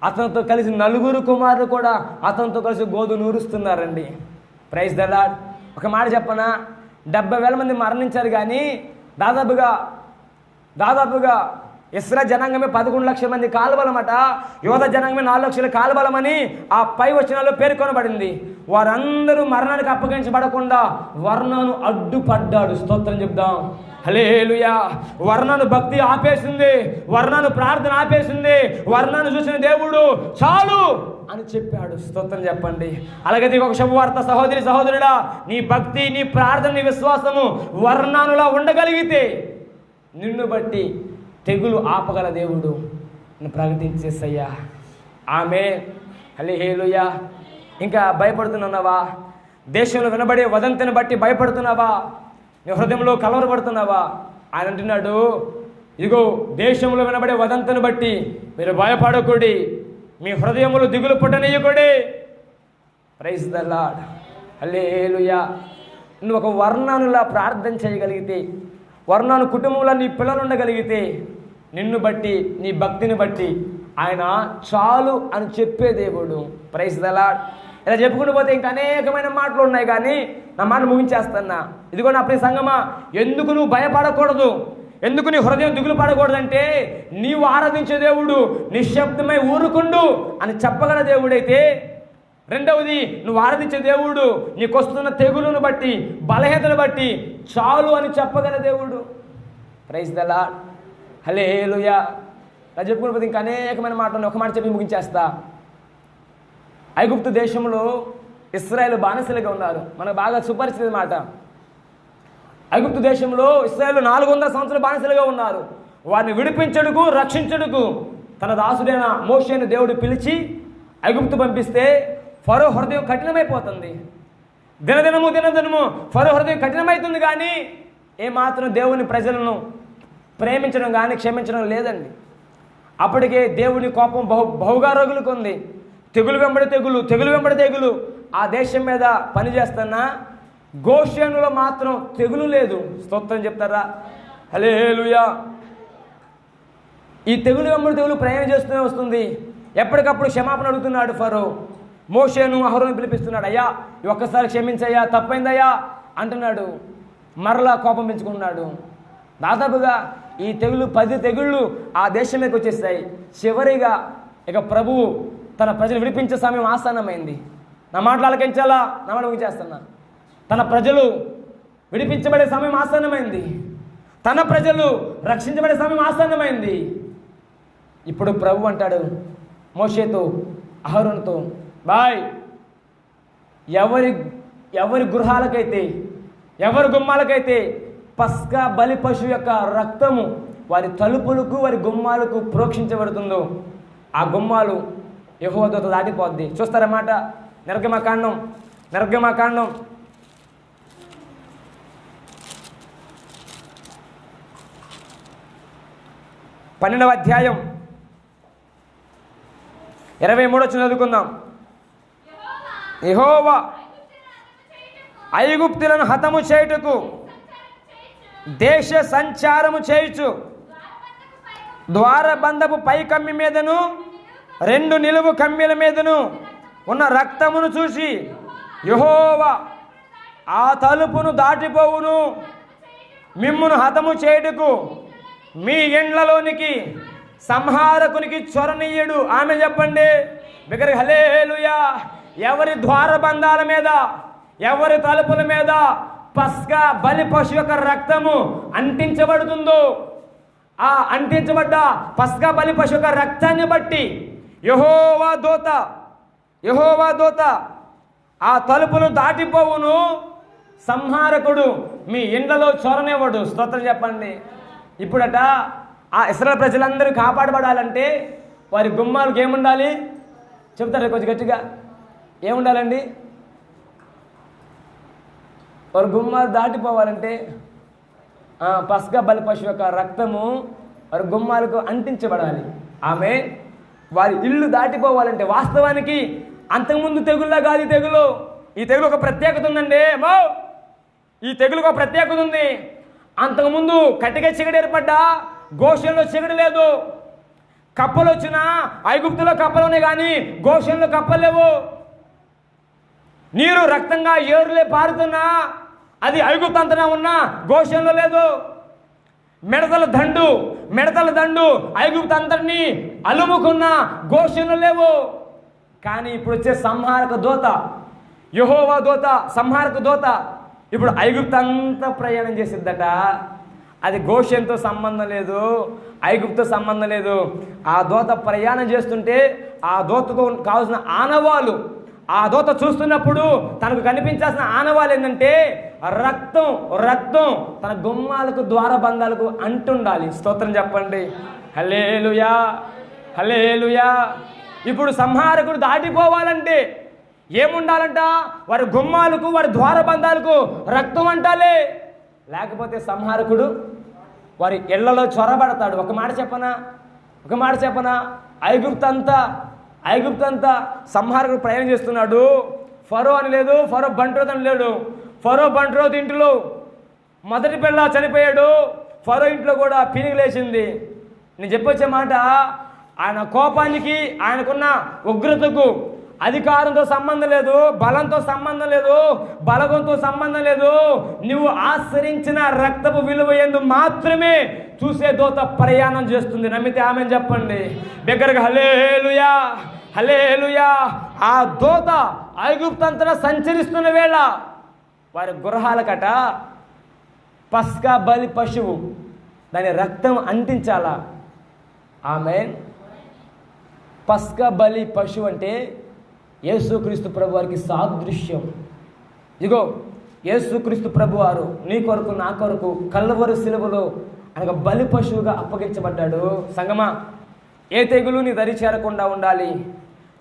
అతనితో కలిసి 4 కుమారులు కూడా అతనితో కలిసి గోధుమ నూరుస్తున్నారండి. Praise the lord. ఒక మాట చెప్పనా, 70,000 మంది మరణించారు, కానీ దాదాపుగా ఇశ్రాయేలు జనాంగమే 11 లక్షల మంది కాల్బలమట, యోధా జనాంగమే 4 లక్షల కాల్బలమని ఆ పై వచనాల్లో పేర్కొనబడింది. వారందరూ మరణానికి అప్పగించబడకుండా వర్ణాను అడ్డుపడ్డాడు. స్తోత్రం చెప్దాం. హల్లెలూయా. వర్ణాను భక్తి ఆపేసింది, వర్ణాను ప్రార్థన ఆపేసింది, వర్ణాను చూసిన దేవుడు చాలు అని చెప్పాడు. స్తోత్రం చెప్పండి. అలాగే ఒక శుభవార్త సహోదరి సహోదరుడా, నీ భక్తి, నీ ప్రార్థన, నీ విశ్వాసము వర్ణానులా ఉండగలిగితే నిన్ను బట్టి తెగులు ఆపగల దేవుడు ప్రకటించేసయ్యా. ఆమేన్. హల్లెలూయా. ఇంకా భయపడుతున్నావా? దేశంలో వినబడే వదంతిని బట్టి భయపడుతున్నావా? నీ హృదయంలో కలవరపడుతున్నావా? ఆయన అంటున్నాడు, ఇదిగో దేశంలో వినబడే వదంతిని బట్టి మీరు భయపడకూడి, మీ హృదయములు దిగులు పుట్టనీయకూడి. Praise the lord. హల్లెలూయా. నువ్వు ఒక వర్ణానులా ప్రార్థన చేయగలిగితే, వర్ణాను కుటుంబంలో నీ పిల్లలు ఉండగలిగితే, నిన్ను బట్టి, నీ భక్తిని బట్టి ఆయన చాలు అని చెప్పే దేవుడు. Praise the Lord. ఇలా చెప్పుకుంటూ పోతే ఇంకా అనేకమైన మాటలు ఉన్నాయి, కానీ నా మాట ముగించేస్తున్నా. ఇదిగో నా ప్రియ సంగమా, ఎందుకు నువ్వు భయపడకూడదు, ఎందుకు నీ హృదయం దిగులు పడకూడదంటే, నీవు ఆరాధించే దేవుడు నిశ్శబ్దమై ఊరుకుండు అని చెప్పగల దేవుడైతే, రెండవది నువ్వు ఆరాధించే దేవుడు నీకు వస్తున్న తెగులును బట్టి, బలహీనతను బట్టి చాలు అని చెప్పగల దేవుడు. Praise the lord. హల్లెలూయా. ఇలా చెప్పుకుని ఇంకా అనేకమైన మాటలు ఒక మాట చెప్పి ముగించేస్తా. ఐగుప్తు దేశంలో ఇశ్రాయేలు బానిసలుగా ఉన్నారు. మనకు బాగా సుపరిచిత మాట. ఐగుప్తు దేశంలో ఇశ్రాయేలు 400 సంవత్సరాలు బానిసలుగా ఉన్నారు. వారిని విడిపించడుకు, రక్షించడుకు తన దాసుడైన మోషేను దేవుడు పిలిచి ఐగుప్తు పంపిస్తే ఫరో హృదయం కఠినమైపోతుంది. దినదినము ఫరో హృదయం కఠినమవుతుంది, కానీ ఏమాత్రం దేవుని ప్రజలను ప్రేమించడం కానీ క్షమించడం లేదండి. అప్పటికే దేవుని కోపం బహుగా రగులుకుంది. తెగులు వెంబడి తెగులు, తెగులు వెంబడి తెగులు ఆ దేశం మీద పనిచేస్తున్నా గోషేనులో మాత్రం తెగులు లేదు. స్తోత్రం చెప్తారా? హల్లెలూయా. ఈ తెగులు వెంబడి తెగులు ప్రయాణం చేస్తూనే వస్తుంది. ఎప్పటికప్పుడు క్షమాపణ అడుగుతున్నాడు ఫరో. మోషేను అహరోను పిలిపిస్తున్నాడు, అయ్యా ఒక్కసారి క్షమించయ్యా, తప్పైందయ్యా అంటున్నాడు. మరలా కోపం పెంచుకున్నాడు. దాదాపుగా ఈ 10 తెగుళ్ళు ఆ దేశం మీదకి వచ్చేస్తాయి. చివరిగా ఇక ప్రభువు తన ప్రజలు విడిపించే సమయం ఆసన్నమైంది. నా మాటలు ఆలకించాలా? నా మాట ముగించేస్తున్నా. తన ప్రజలు విడిపించబడే సమయం ఆసన్నమైంది. తన ప్రజలు రక్షించబడే సమయం ఆసన్నమైంది. ఇప్పుడు ప్రభు అంటాడు మోషేతో, అహరోనుతో, బాయ్ ఎవరి గృహాలకైతే, ఎవరి గుమ్మాలకైతే పస్కా బలి పశువు యొక్క రక్తము వారి తలుపులకు వారి గుమ్మాలకు ప్రోక్షించబడుతుందో ఆ గుమ్మాలు యెహోవా దూత దాటిపోద్ది. చూస్తారన్నమాట. నిర్గమకాండం 12వ అధ్యాయం 23 చదువుకుందాం. యెహోవా ఐగుప్తులను హతము చేయుటకు దేశ సంచారము చేయుచు ద్వారబంధపు పై కమ్మి మీదను 2 నిలువు కమ్మిల మీదను ఉన్న రక్తమును చూసి యెహోవా ఆ తలుపును దాటిపోవును, మిమ్మును హతము చేయుటకు మీ ఇండ్లలోనికి సంహారకునికి చొరనీయుడు. ఆమె చెప్పండి బిగ్గరగా హల్లెలూయా. ఎవరి ద్వారబంధాల మీద, ఎవరి తలుపుల మీద పస్కా బలి పశువు యొక్క రక్తము అంటించబడుతుందో ఆ అంటించబడ్డ పస్కా బలి పశువు యొక్క రక్తాన్ని బట్టి యెహోవా దూత ఆ తలుపులు దాటిపోవును, సంహారకుడు మీ ఇండ్లలో చొరనివ్వడు. స్తోత్రం చెప్పండి. ఇప్పుడట ఆ ఇశ్రాయేలు ప్రజలందరూ కాపాడబడాలంటే వారి గుమ్మాలకు ఏముండాలి చెప్తారు కొంచెం గట్టిగా? ఏముండాలండి? వారి గుమ్మాలు దాటిపోవాలంటే పస్కా బలి పశువు యొక్క రక్తము వారి గుమ్మాలకు అంటించబడాలి. ఆమె వారి ఇల్లు దాటిపోవాలంటే, వాస్తవానికి అంతకుముందు తెగుల్లా కాదు ఈ తెగులు. ఈ తెగులు ఒక ప్రత్యేకత ఉందండి. ఈ తెగులుకు ఒక ప్రత్యేకత ఉంది. అంతకుముందు కట్టిగా చీకటి ఏర్పడ్డా గోషెన్లో చీకటి లేదు. కప్పలు వచ్చినా ఐగుప్తులో కప్పలు ఉన్నాయి, కానీ గోషెన్లో కప్పలు లేవు. నీరు రక్తంగా ఏరులే పారుతున్నా అది ఐగుప్తు అంతటా ఉన్నా గోషెన్లో లేదు. మిడతల దండు ఐగుప్తు అంతటిని అలుముకున్న గోషెన్లో లేవు. కానీ ఇప్పుడు వచ్చే సంహారక దూత, యెహోవా దూత, సంహారక దూత ఇప్పుడు ఐగుప్తు అంతా ప్రయాణం చేసిద్దట. అది గోషెన్తో సంబంధం లేదు, ఐగుప్తుతో సంబంధం లేదు. ఆ దూత ప్రయాణం చేస్తుంటే ఆ దూతకు కావాల్సిన ఆనవాళ్ళు, ఆ దూత చూస్తున్నప్పుడు తనకు కనిపించాల్సిన ఆనవాళ్ళు ఏంటంటే రక్తం తన గుమ్మాలకు ద్వారబంధాలకు అంటుండాలి. స్తోత్రం చెప్పండి. హల్లెలూయా, హల్లెలూయా. ఇప్పుడు సంహారకుడు దాటిపోవాలంటే ఏముండాలంట? వారి గుమ్మాలకు వారి ద్వారబంధాలకు రక్తం అంటాలే, లేకపోతే సంహారకుడు వారి ఇళ్లలో చొరబడతాడు. ఒక మాట చెప్పనా? ఐగుప్తు అంతా సంహారకుడు ప్రయాణం చేస్తున్నాడు. ఫరో అని లేదు, ఫరో బంట్రోత్ అని లేడు. ఫరో బంట్రోత్ ఇంట్లో మొదటి పిల్ల చనిపోయాడు. ఫరో ఇంట్లో కూడా పీనిక లేచింది. నేను చెప్పొచ్చే మాట, ఆయన కోపానికి, ఆయనకున్న ఉగ్రతకు అధికారంతో సంబంధం లేదు, బలంతో సంబంధం లేదు, బలగంతో సంబంధం లేదు. నువ్వు ఆశ్రయించిన రక్తపు విలువ యందు మాత్రమే చూసే దూత ప్రయాణం చేస్తుంది. నమ్మితే ఆమె చెప్పండి బిగ్గరగా హల్లెలూయా, హల్లెలూయా. ఆ దూత ఐగుప్తు అంతటా సంచరిస్తున్న వేళ వారి గృహాలకట పస్కా బలి పశువు దాని రక్తం అంటించాలా. ఆమేన్. పస్కా బలి పశువు అంటే యేసుక్రీస్తు ప్రభు వారికి సాదృశ్యం. ఇదిగో యేసుక్రీస్తు ప్రభు వారు నీ కొరకు నా కొరకు కల్వరి శిలువలో ఆయన బలి పశువుగా అప్పగించబడ్డాడు. సంగమా, ఏ తెగులు నీ దరి చేరకుండా ఉండాలి,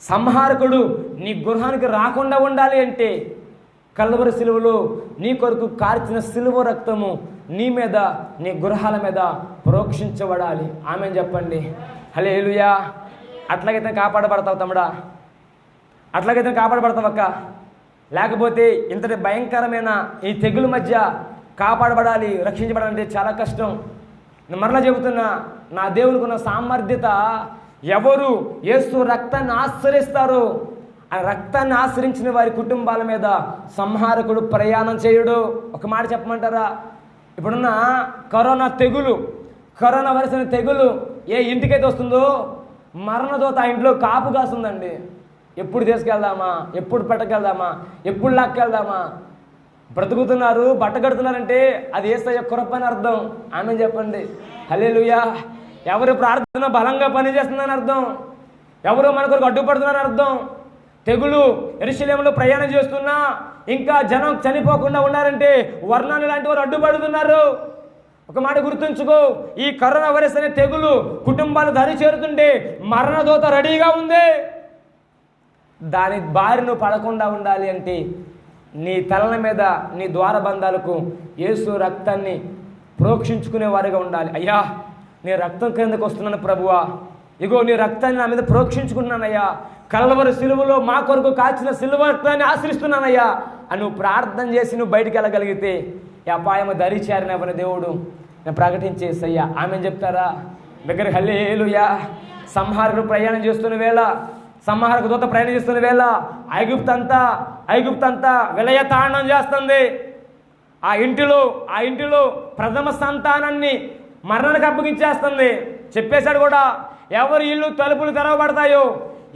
సంహారకుడు నీ గృహానికి రాకుండా ఉండాలి అంటే కల్వరి శిలువలో నీ కొరకు కార్చిన శిలువ రక్తము నీ మీద, నీ గృహాల మీద ప్రోక్షించబడాలి. ఆమెన్ చెప్పండి. హల్లెలూయా. అట్లాగైతే కాపాడబడతావు తమ్ముడా. అట్లాగైతే కాపాడబడతావక్క. లేకపోతే ఇంతటి భయంకరమైన ఈ తెగుల మధ్య కాపాడబడాలి, రక్షించబడాలంటే చాలా కష్టం. నేను మరలా చెబుతున్నా, నా దేవునికి ఉన్న సామర్థ్యత ఎవరు యేసు రక్తాన్ని ఆశ్రయిస్తారో ఆ రక్తాన్ని ఆశ్రయించిన వారి కుటుంబాల మీద సంహారకుడు ప్రయాణం చేయడు. ఒక మాట చెప్పమంటారా? ఇప్పుడున్న కరోనా వైరస్ అనే తెగులు ఏ ఇంటికైతే వస్తుందో మరణదోత ఆ ఇంట్లో కాపు కాస్తుందండి. ఎప్పుడు తీసుకెళ్దామా, ఎప్పుడు పట్టుకెళ్దామా, ఎప్పుడు లాక్కెళ్దామా. బ్రతుకుతున్నారు, బట్ట కడుతున్నారంటే అది యేసయ్య కృప అని అర్థం. ఆమె చెప్పండి హల్లెలూయా. ఎవరు ప్రార్థన బలంగా పనిచేస్తుందని అర్థం, ఎవరు మన కొరకు అడ్డుపడుతున్నారని అర్థం. తెగులు యెరూషలేములో ప్రయాణం చేస్తున్నా ఇంకా జనం చనిపోకుండా ఉన్నారంటే వర్ణాలు లాంటి వారు అడ్డుపడుతున్నారు. ఒక మాట గుర్తుంచుకో, ఈ కరోనా వైరస్ అనే తెగులు కుటుంబాలు దరి చేరుతుంటే మరణదోత రెడీగా ఉంది. దాని బారిన పడకుండా ఉండాలి అంటే నీ తలల మీద, నీ ద్వారబంధాలకు యేసు రక్తాన్ని ప్రోక్షించుకునే వారిగా ఉండాలి. అయ్యా, నీ రక్తం కిందకు వస్తున్నాను ప్రభువా, ఇగో నీ రక్తాన్ని నా మీద ప్రోక్షించుకున్నానయ్యా, కల్వరి సిలువలో మా కొరకు కాచిన సిలువ రక్తాన్ని ఆశ్రయిస్తున్నానయ్యా అని నువ్వు ప్రార్థన చేసి నువ్వు బయటికి వెళ్ళగలిగితే ఈ అపాయము దరి చేరినవని దేవుడు నేను ప్రకటించేసయ్యా. ఆమె చెప్తారా? దగ్గర హల్లెలూయా. సంహారకుడు ప్రయాణం చేస్తున్న వేళ, సంహారక దూత ప్రయాణం చేస్తున్న వేళ ఐగుప్తంతా విలయతాండం చేస్తుంది. ఆ ఇంటిలో ప్రథమ సంతానాన్ని మరణానికి అప్పగించేస్తుంది. చెప్పేశాడు కూడా, ఎవరి ఇల్లు తలుపులు తెరవబడతాయో,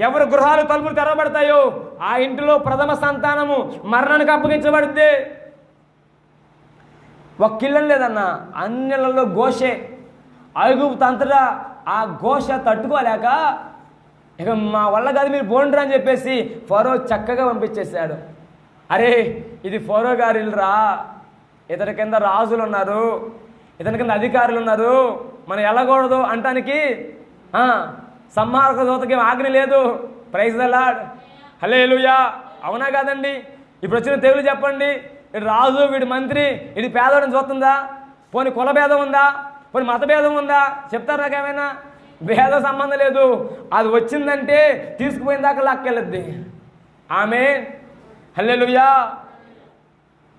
ఎవరి గృహాలు తలుపులు తెరవబడతాయో ఆ ఇంటిలో ప్రథమ సంతానము మరణానికి అప్పగించబడింది. ఒక్కిళ్ళం లేదన్న, అన్నిళ్ళలో ఘోషే. ఐగుప్తంతటా ఆ ఘోష తట్టుకోలేక ఇక మా వల్ల కాదు మీరు పోండ్రా అని చెప్పేసి ఫరో చక్కగా పంపించేశాడు. అరే, ఇది ఫరో గారి ఇల్లురా, ఇతని కింద రాజులు ఉన్నారు, ఇతని కింద అధికారులు ఉన్నారు, మనం వెళ్ళకూడదు అంటానికి సంహారక దూతకి ఆజ్ఞ లేదు. ప్రైజ్ ద లార్డ్, హల్లెలూయా. అవునా కాదండి? ఇప్పుడు వచ్చిన తెగులు చెప్పండి, ఇటు రాజు, వీడి మంత్రి, ఇది పేదోడిని చూస్తుందా? పోనీ కుల భేదం ఉందా? పోనీ మత భేదం ఉందా? చెప్తారు నాకేమైనా? భేద సంబంధం లేదు. అది వచ్చిందంటే తీసుకుపోయిన దాకా లాక్కెళ్ళద్ది. ఆమేన్, హల్లెలూయా.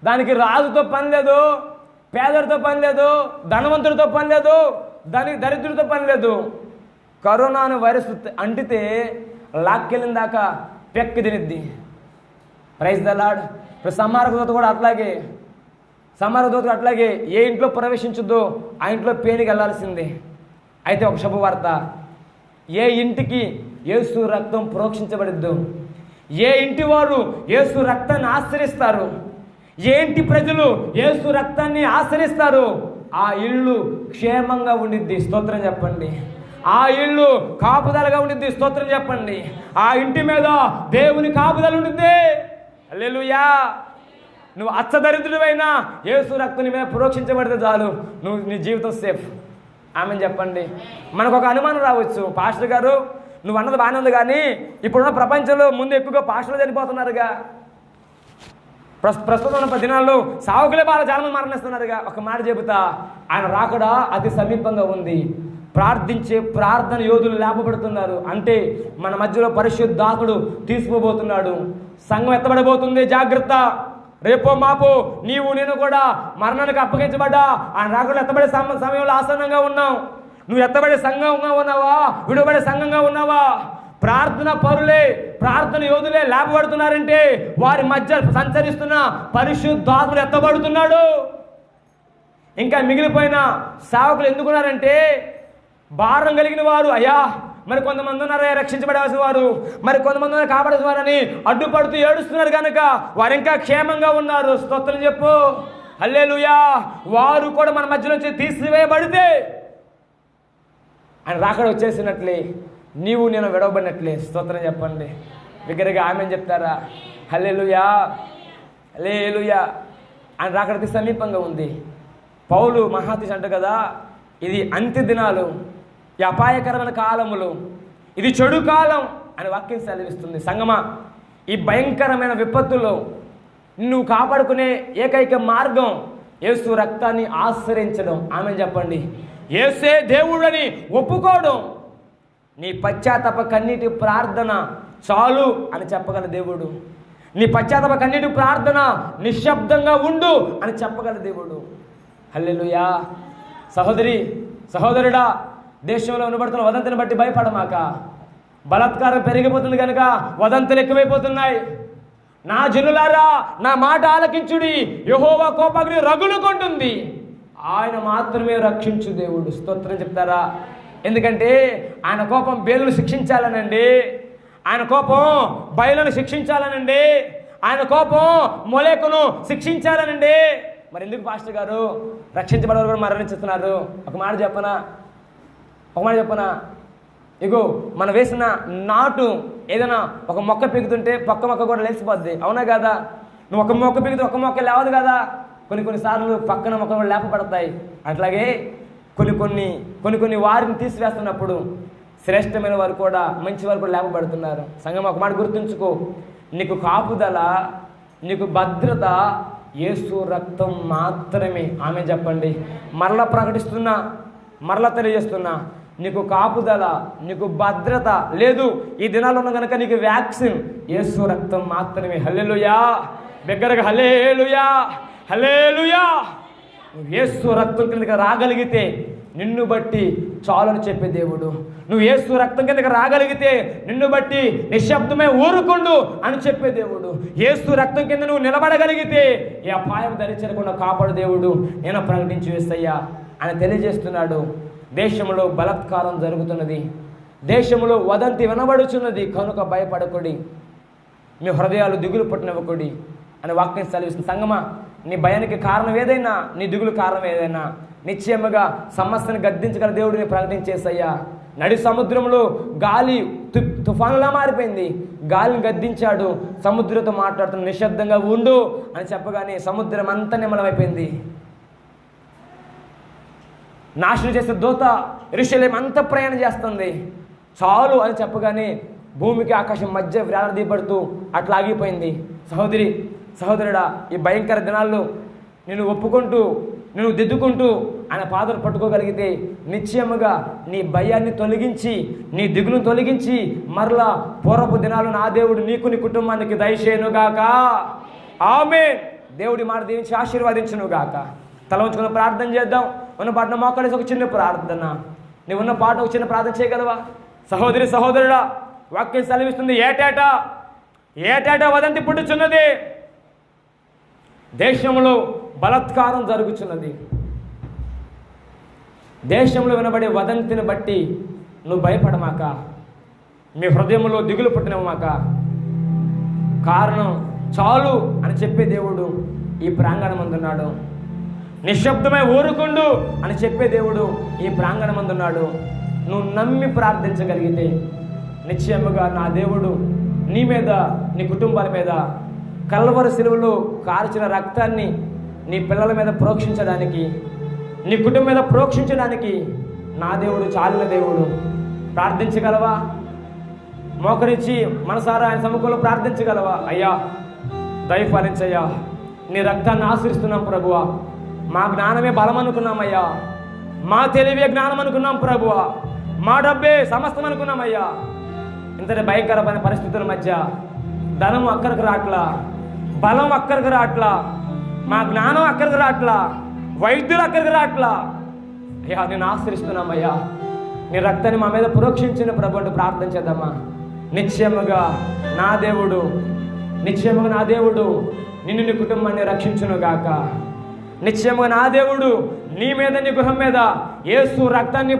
దానికి రాజుతో పని లేదు, పేదడితో పని లేదు, ధనవంతుడితో పని లేదు, దరిద్రుడితో పని లేదు. కరోనా అనే వైరస్ అంటితే లాక్కెళ్ళిన దాకా పెక్కి తినిద్ది. Praise the lord. ఇప్పుడు సంహారక దూత కూడా అట్లాగే ఏ ఇంట్లో ప్రవేశించుద్దో ఆ ఇంట్లో పేనికి వెళ్ళాల్సిందే. అయితే ఒక శుభవార్త, ఏ ఇంటికి యేసు రక్తం ప్రోక్షించబడిద్దో, ఏ ఇంటి వారు యేసు రక్తాన్ని ఆశ్రయిస్తారు, ఏ ఇంటి ప్రజలు యేసు రక్తాన్ని ఆశ్రయిస్తారు ఆ ఇల్లు క్షేమంగా ఉండిద్ది. స్తోత్రం చెప్పండి. ఆ ఇల్లు కాపుదలగా ఉండిద్ది. స్తోత్రం చెప్పండి. ఆ ఇంటి మీద దేవుని కాపుదల ఉండిద్ది. హల్లెలూయా. నువ్వు అచ్చదరిద్రుడైనా యేసు రక్తం నీ మీద ప్రోక్షించబడితే చాలు, నీ జీవితం సేఫ్. ఆమెను చెప్పండి. మనకు ఒక అనుమానం రావచ్చు, పాస్టర్ గారు నువ్వు అన్నది బాగానే ఉంది, కానీ ఇప్పుడున్న ప్రపంచంలో ముందు ఎక్కువగా పాస్టర్లు చనిపోతున్నారుగా, ప్రస్తుతం ఉన్న దినాల్లో సావుకులే బాగా చాలా మంది మరణిస్తున్నారుగా. ఒక మాట చెబుతా, ఆయన రాకడా అతి సమీపంగా ఉంది. ప్రార్థన యోధులు లేపబడుతున్నారు. అంటే మన మధ్యలో పరిశుద్ధాత్ముడు తీసుకుపోతున్నాడు. సంఘం ఎత్తబడబోతుంది. జాగ్రత్త. రేపో మాపో నీవు నేను కూడా మరణానికి అప్పగించబడ్డా ఆయన రాకుండా ఎత్తబడే సమయంలో ఆసన్నంగా ఉన్నాం. నువ్వు ఎత్తబడే సంఘంగా ఉన్నావా, విడుబడే సంఘంగా ఉన్నావా? ప్రార్థన పరులే, ప్రార్థన యోధులే లేపబడుతున్నారంటే వారి మధ్య సంచరిస్తున్న పరిశుద్ధాత్ముడు ఎత్తబడుతున్నాడు. ఇంకా మిగిలిపోయిన సేవకులు ఎందుకున్నారంటే భారం కలిగిన వారు. అయ్యా, మరి కొంతమంది ఉన్నారా రక్షించబడాల్సిన వారు, మరి కొంతమంది ఉన్నారు కాపాడాల్సిన వారని అడ్డుపడుతూ ఏడుస్తున్నారు కనుక వారు ఇంకా క్షేమంగా ఉన్నారు. స్తోత్రం చెప్పు. హల్లెలూయా. వారు కూడా మన మధ్య నుంచి తీసివేయబడితే ఆయన రాకడ వచ్చేసినట్లే, నీవు నేను విడవబడినట్లే. స్తోత్రం చెప్పండి. దగ్గరగా ఆమెను చెప్తారా? హల్లెలూయా, హల్లెలూయా. ఆయన రాకడ సమీపంగా ఉంది. పౌలు మహాతీస్ అంట కదా, ఇది అంత్య దినాలు, ఈ అపాయకరమైన కాలములు, ఇది చెడు కాలం అని వాక్యం సెలవిస్తుంది. సంగమా, ఈ భయంకరమైన విపత్తుల్లో నువ్వు కాపాడుకునే ఏకైక మార్గం యేసు రక్తాన్ని ఆశ్రయించడం. ఆమె చెప్పండి. యేసే దేవుడని ఒప్పుకోవడం. నీ పశ్చాత్తాప కన్నీటి ప్రార్థన చాలు అని చెప్పగల దేవుడు. నీ పశ్చాత్తాప కన్నీటి ప్రార్థన నిశ్శబ్దంగా ఉండు అని చెప్పగల దేవుడు. హల్లెలూయా. సహోదరి, సహోదరుడా, దేశంలో వినబడుతున్న వదంతిని బట్టి భయపడమాక. బలాత్కారం పెరిగిపోతుంది కనుక వదంతులు ఎక్కువైపోతున్నాయి. నా జనులారా, నా మాట ఆలకించుడి, యెహోవా కోపాగ్ని రగులుకొంటుంది, ఆయన మాత్రమే రక్షించు దేవుడు. స్తోత్రం చెప్తారా? ఎందుకంటే ఆయన కోపం బేలును శిక్షించాలనండి, ఆయన కోపం బయలును శిక్షించాలనండి, ఆయన కోపం మొలెకును శిక్షించాలనండి. మరి ఎందుకు పాస్టర్ గారు రక్షించబడేవారు కూడా మరణిస్తున్నారు? ఒక మాట చెప్పనా? ఇగో మనం వేసిన నాటు ఏదైనా ఒక మొక్క పీకుతుంటే పక్క మొక్క కూడా లేచిపోద్ది, అవునా కదా? నువ్వు ఒక మొక్క పీకితే ఒక మొక్క లేవదు కదా. కొన్నిసార్లు పక్కన మొక్క కూడా లేపబడతాయి. అట్లాగే కొన్ని వారిని తీసివేస్తున్నప్పుడు శ్రేష్టమైన వారు కూడా, మంచి వారు కూడా లేపబడుతున్నారు. సంఘం, ఒక మాట గుర్తుంచుకో, నీకు కాపుదల, నీకు భద్రత యేసు రక్తం మాత్రమే. ఆమె చెప్పండి. మరలా ప్రకటిస్తున్నా, మరలా తెలియజేస్తున్నా, నీకు కాపుదల, నీకు భద్రత లేదు. ఈ దినాల్లో ఉన్న కనుక నీకు వ్యాక్సిన్ యేసు రక్తం మాత్రమే. హల్లెలూయా. బిగ్గరగా హల్లెలూయా, హల్లెలూయా. నువ్వు యేసు రక్తం కిందకి రాగలిగితే నిన్ను బట్టి చాలని చెప్పే దేవుడు. నువ్వు యేసు రక్తం కిందకి రాగలిగితే నిన్ను బట్టి నిశ్శబ్దమే ఊరుకుండు అని చెప్పే దేవుడు. యేసు రక్తం కింద నువ్వు నిలబడగలిగితే ఈ అపాయం ధరించకుండా కాపాడు దేవుడు. నేను ప్రకటించి వేస్తయ్యా అని తెలియజేస్తున్నాడు. దేశంలో బలాత్కారం జరుగుతున్నది, దేశంలో వదంతి వినబడుచున్నది కనుక భయపడకుడి, మీ హృదయాలు దిగులు పుట్టినవ్వకుడి అని వాక్యం సెలవిస్తుంది. సంగమా, నీ భయానికి కారణం ఏదైనా, నీ దిగులు కారణం ఏదైనా, నిశ్చయముగా సమస్యను గద్దించగల దేవుడిని ప్రకటించేసయ్యా. నడి సముద్రంలో గాలి తుఫానులా మారిపోయింది. గాలిని గద్దించాడు, సముద్రంతో మాట్లాడుతున్న నిశ్శబ్దంగా ఉండు అని చెప్పగానే సముద్రం అంతా నిమ్మలమైపోయింది. నాశనం చేసే దూత యెరూషలేము అంతా ప్రయాణం చేస్తుంది. చాలు అని చెప్పగానే భూమికి ఆకాశం మధ్య వేలాడదీయబడుతూ అట్లా ఆగిపోయింది. సహోదరి, సహోదరుడా, ఈ భయంకర దినాల్లో నేను ఒప్పుకుంటూ, నేను దిద్దుకుంటూ ఆయన పాదలు పట్టుకోగలిగితే నిశ్చయముగా నీ భయాన్ని తొలగించి, నీ దిగులను తొలగించి మరలా పూర్వపు దినాలు నా దేవుడు నీకు, నీ కుటుంబానికి దయచేయునుగాక. ఆమేన్. దేవుడి మాట దీవించి ఆశీర్వదించునుగాక. తల ఉంచుకున్న ప్రార్థన చేద్దాం. ఉన్న పాటను మోకలేసి ఒక చిన్న ప్రార్థన, నీవు ఉన్న పాట ఒక చిన్న ప్రార్థన చేయగలవా? సహోదరి, సహోదరుడా, వాక్యం సెలవిస్తుంది, ఏటేటా వదంతి పుట్టుచున్నది, దేశంలో బలాత్కారం జరుగుతున్నది. దేశంలో వినబడే వదంతిని బట్టి నువ్వు భయపడమాక, మీ హృదయంలో దిగులు పుట్టినమాక. కారణం చాలు అని చెప్పే దేవుడు ఈ ప్రాంగణం అందున్నాడు. నిశ్శబ్దమై ఊరుకుండు అని చెప్పే దేవుడు ఈ ప్రాంగణం అందున్నాడు. నువ్వు నమ్మి ప్రార్థించగలిగితే నిశ్చయముగా నా దేవుడు నీ మీద, నీ కుటుంబాల మీద కల్వరి శిలువలో కార్చిన రక్తాన్ని నీ పిల్లల మీద ప్రోక్షించడానికి, నీ కుటుంబం మీద ప్రోక్షించడానికి నా దేవుడు చాలిన దేవుడు. ప్రార్థించగలవా? మోకరించి మనసారా ఆయన సముఖంలో ప్రార్థించగలవా? అయ్యా, దయపాలించయ్యా, నీ రక్తాన్ని ఆశ్రయిస్తున్నాం ప్రభువా. మా జ్ఞానమే బలం అనుకున్నామయ్యా, మా తెలివే జ్ఞానం అనుకున్నాం ప్రభువా, మా డబ్బే సమస్తం అనుకున్నామయ్యా. ఇంతటి భయంకరమైన పరిస్థితుల మధ్య ధనం అక్కడికి రాట్లా, బలం అక్కడికి రాట్లా, మా జ్ఞానం అక్కడికి రాట్లా, వైద్యులు అక్కడికి రాట్లా. అయ్యా, నేను ఆశ్రయిస్తున్నామయ్యా, నీ రక్తాన్ని మా మీద ప్రోక్షించిన ప్రభు అంటూ ప్రార్థన చేద్దామా? నిశ్చయముగా నా దేవుడు, నిశ్చయముగా నా దేవుడు నిన్ను, నీ కుటుంబాన్ని రక్షించును గాక. నిశ్చయముగా నా దేవుడు నీ మీద, నీ గృహం మీద యేసు రక్తాన్ని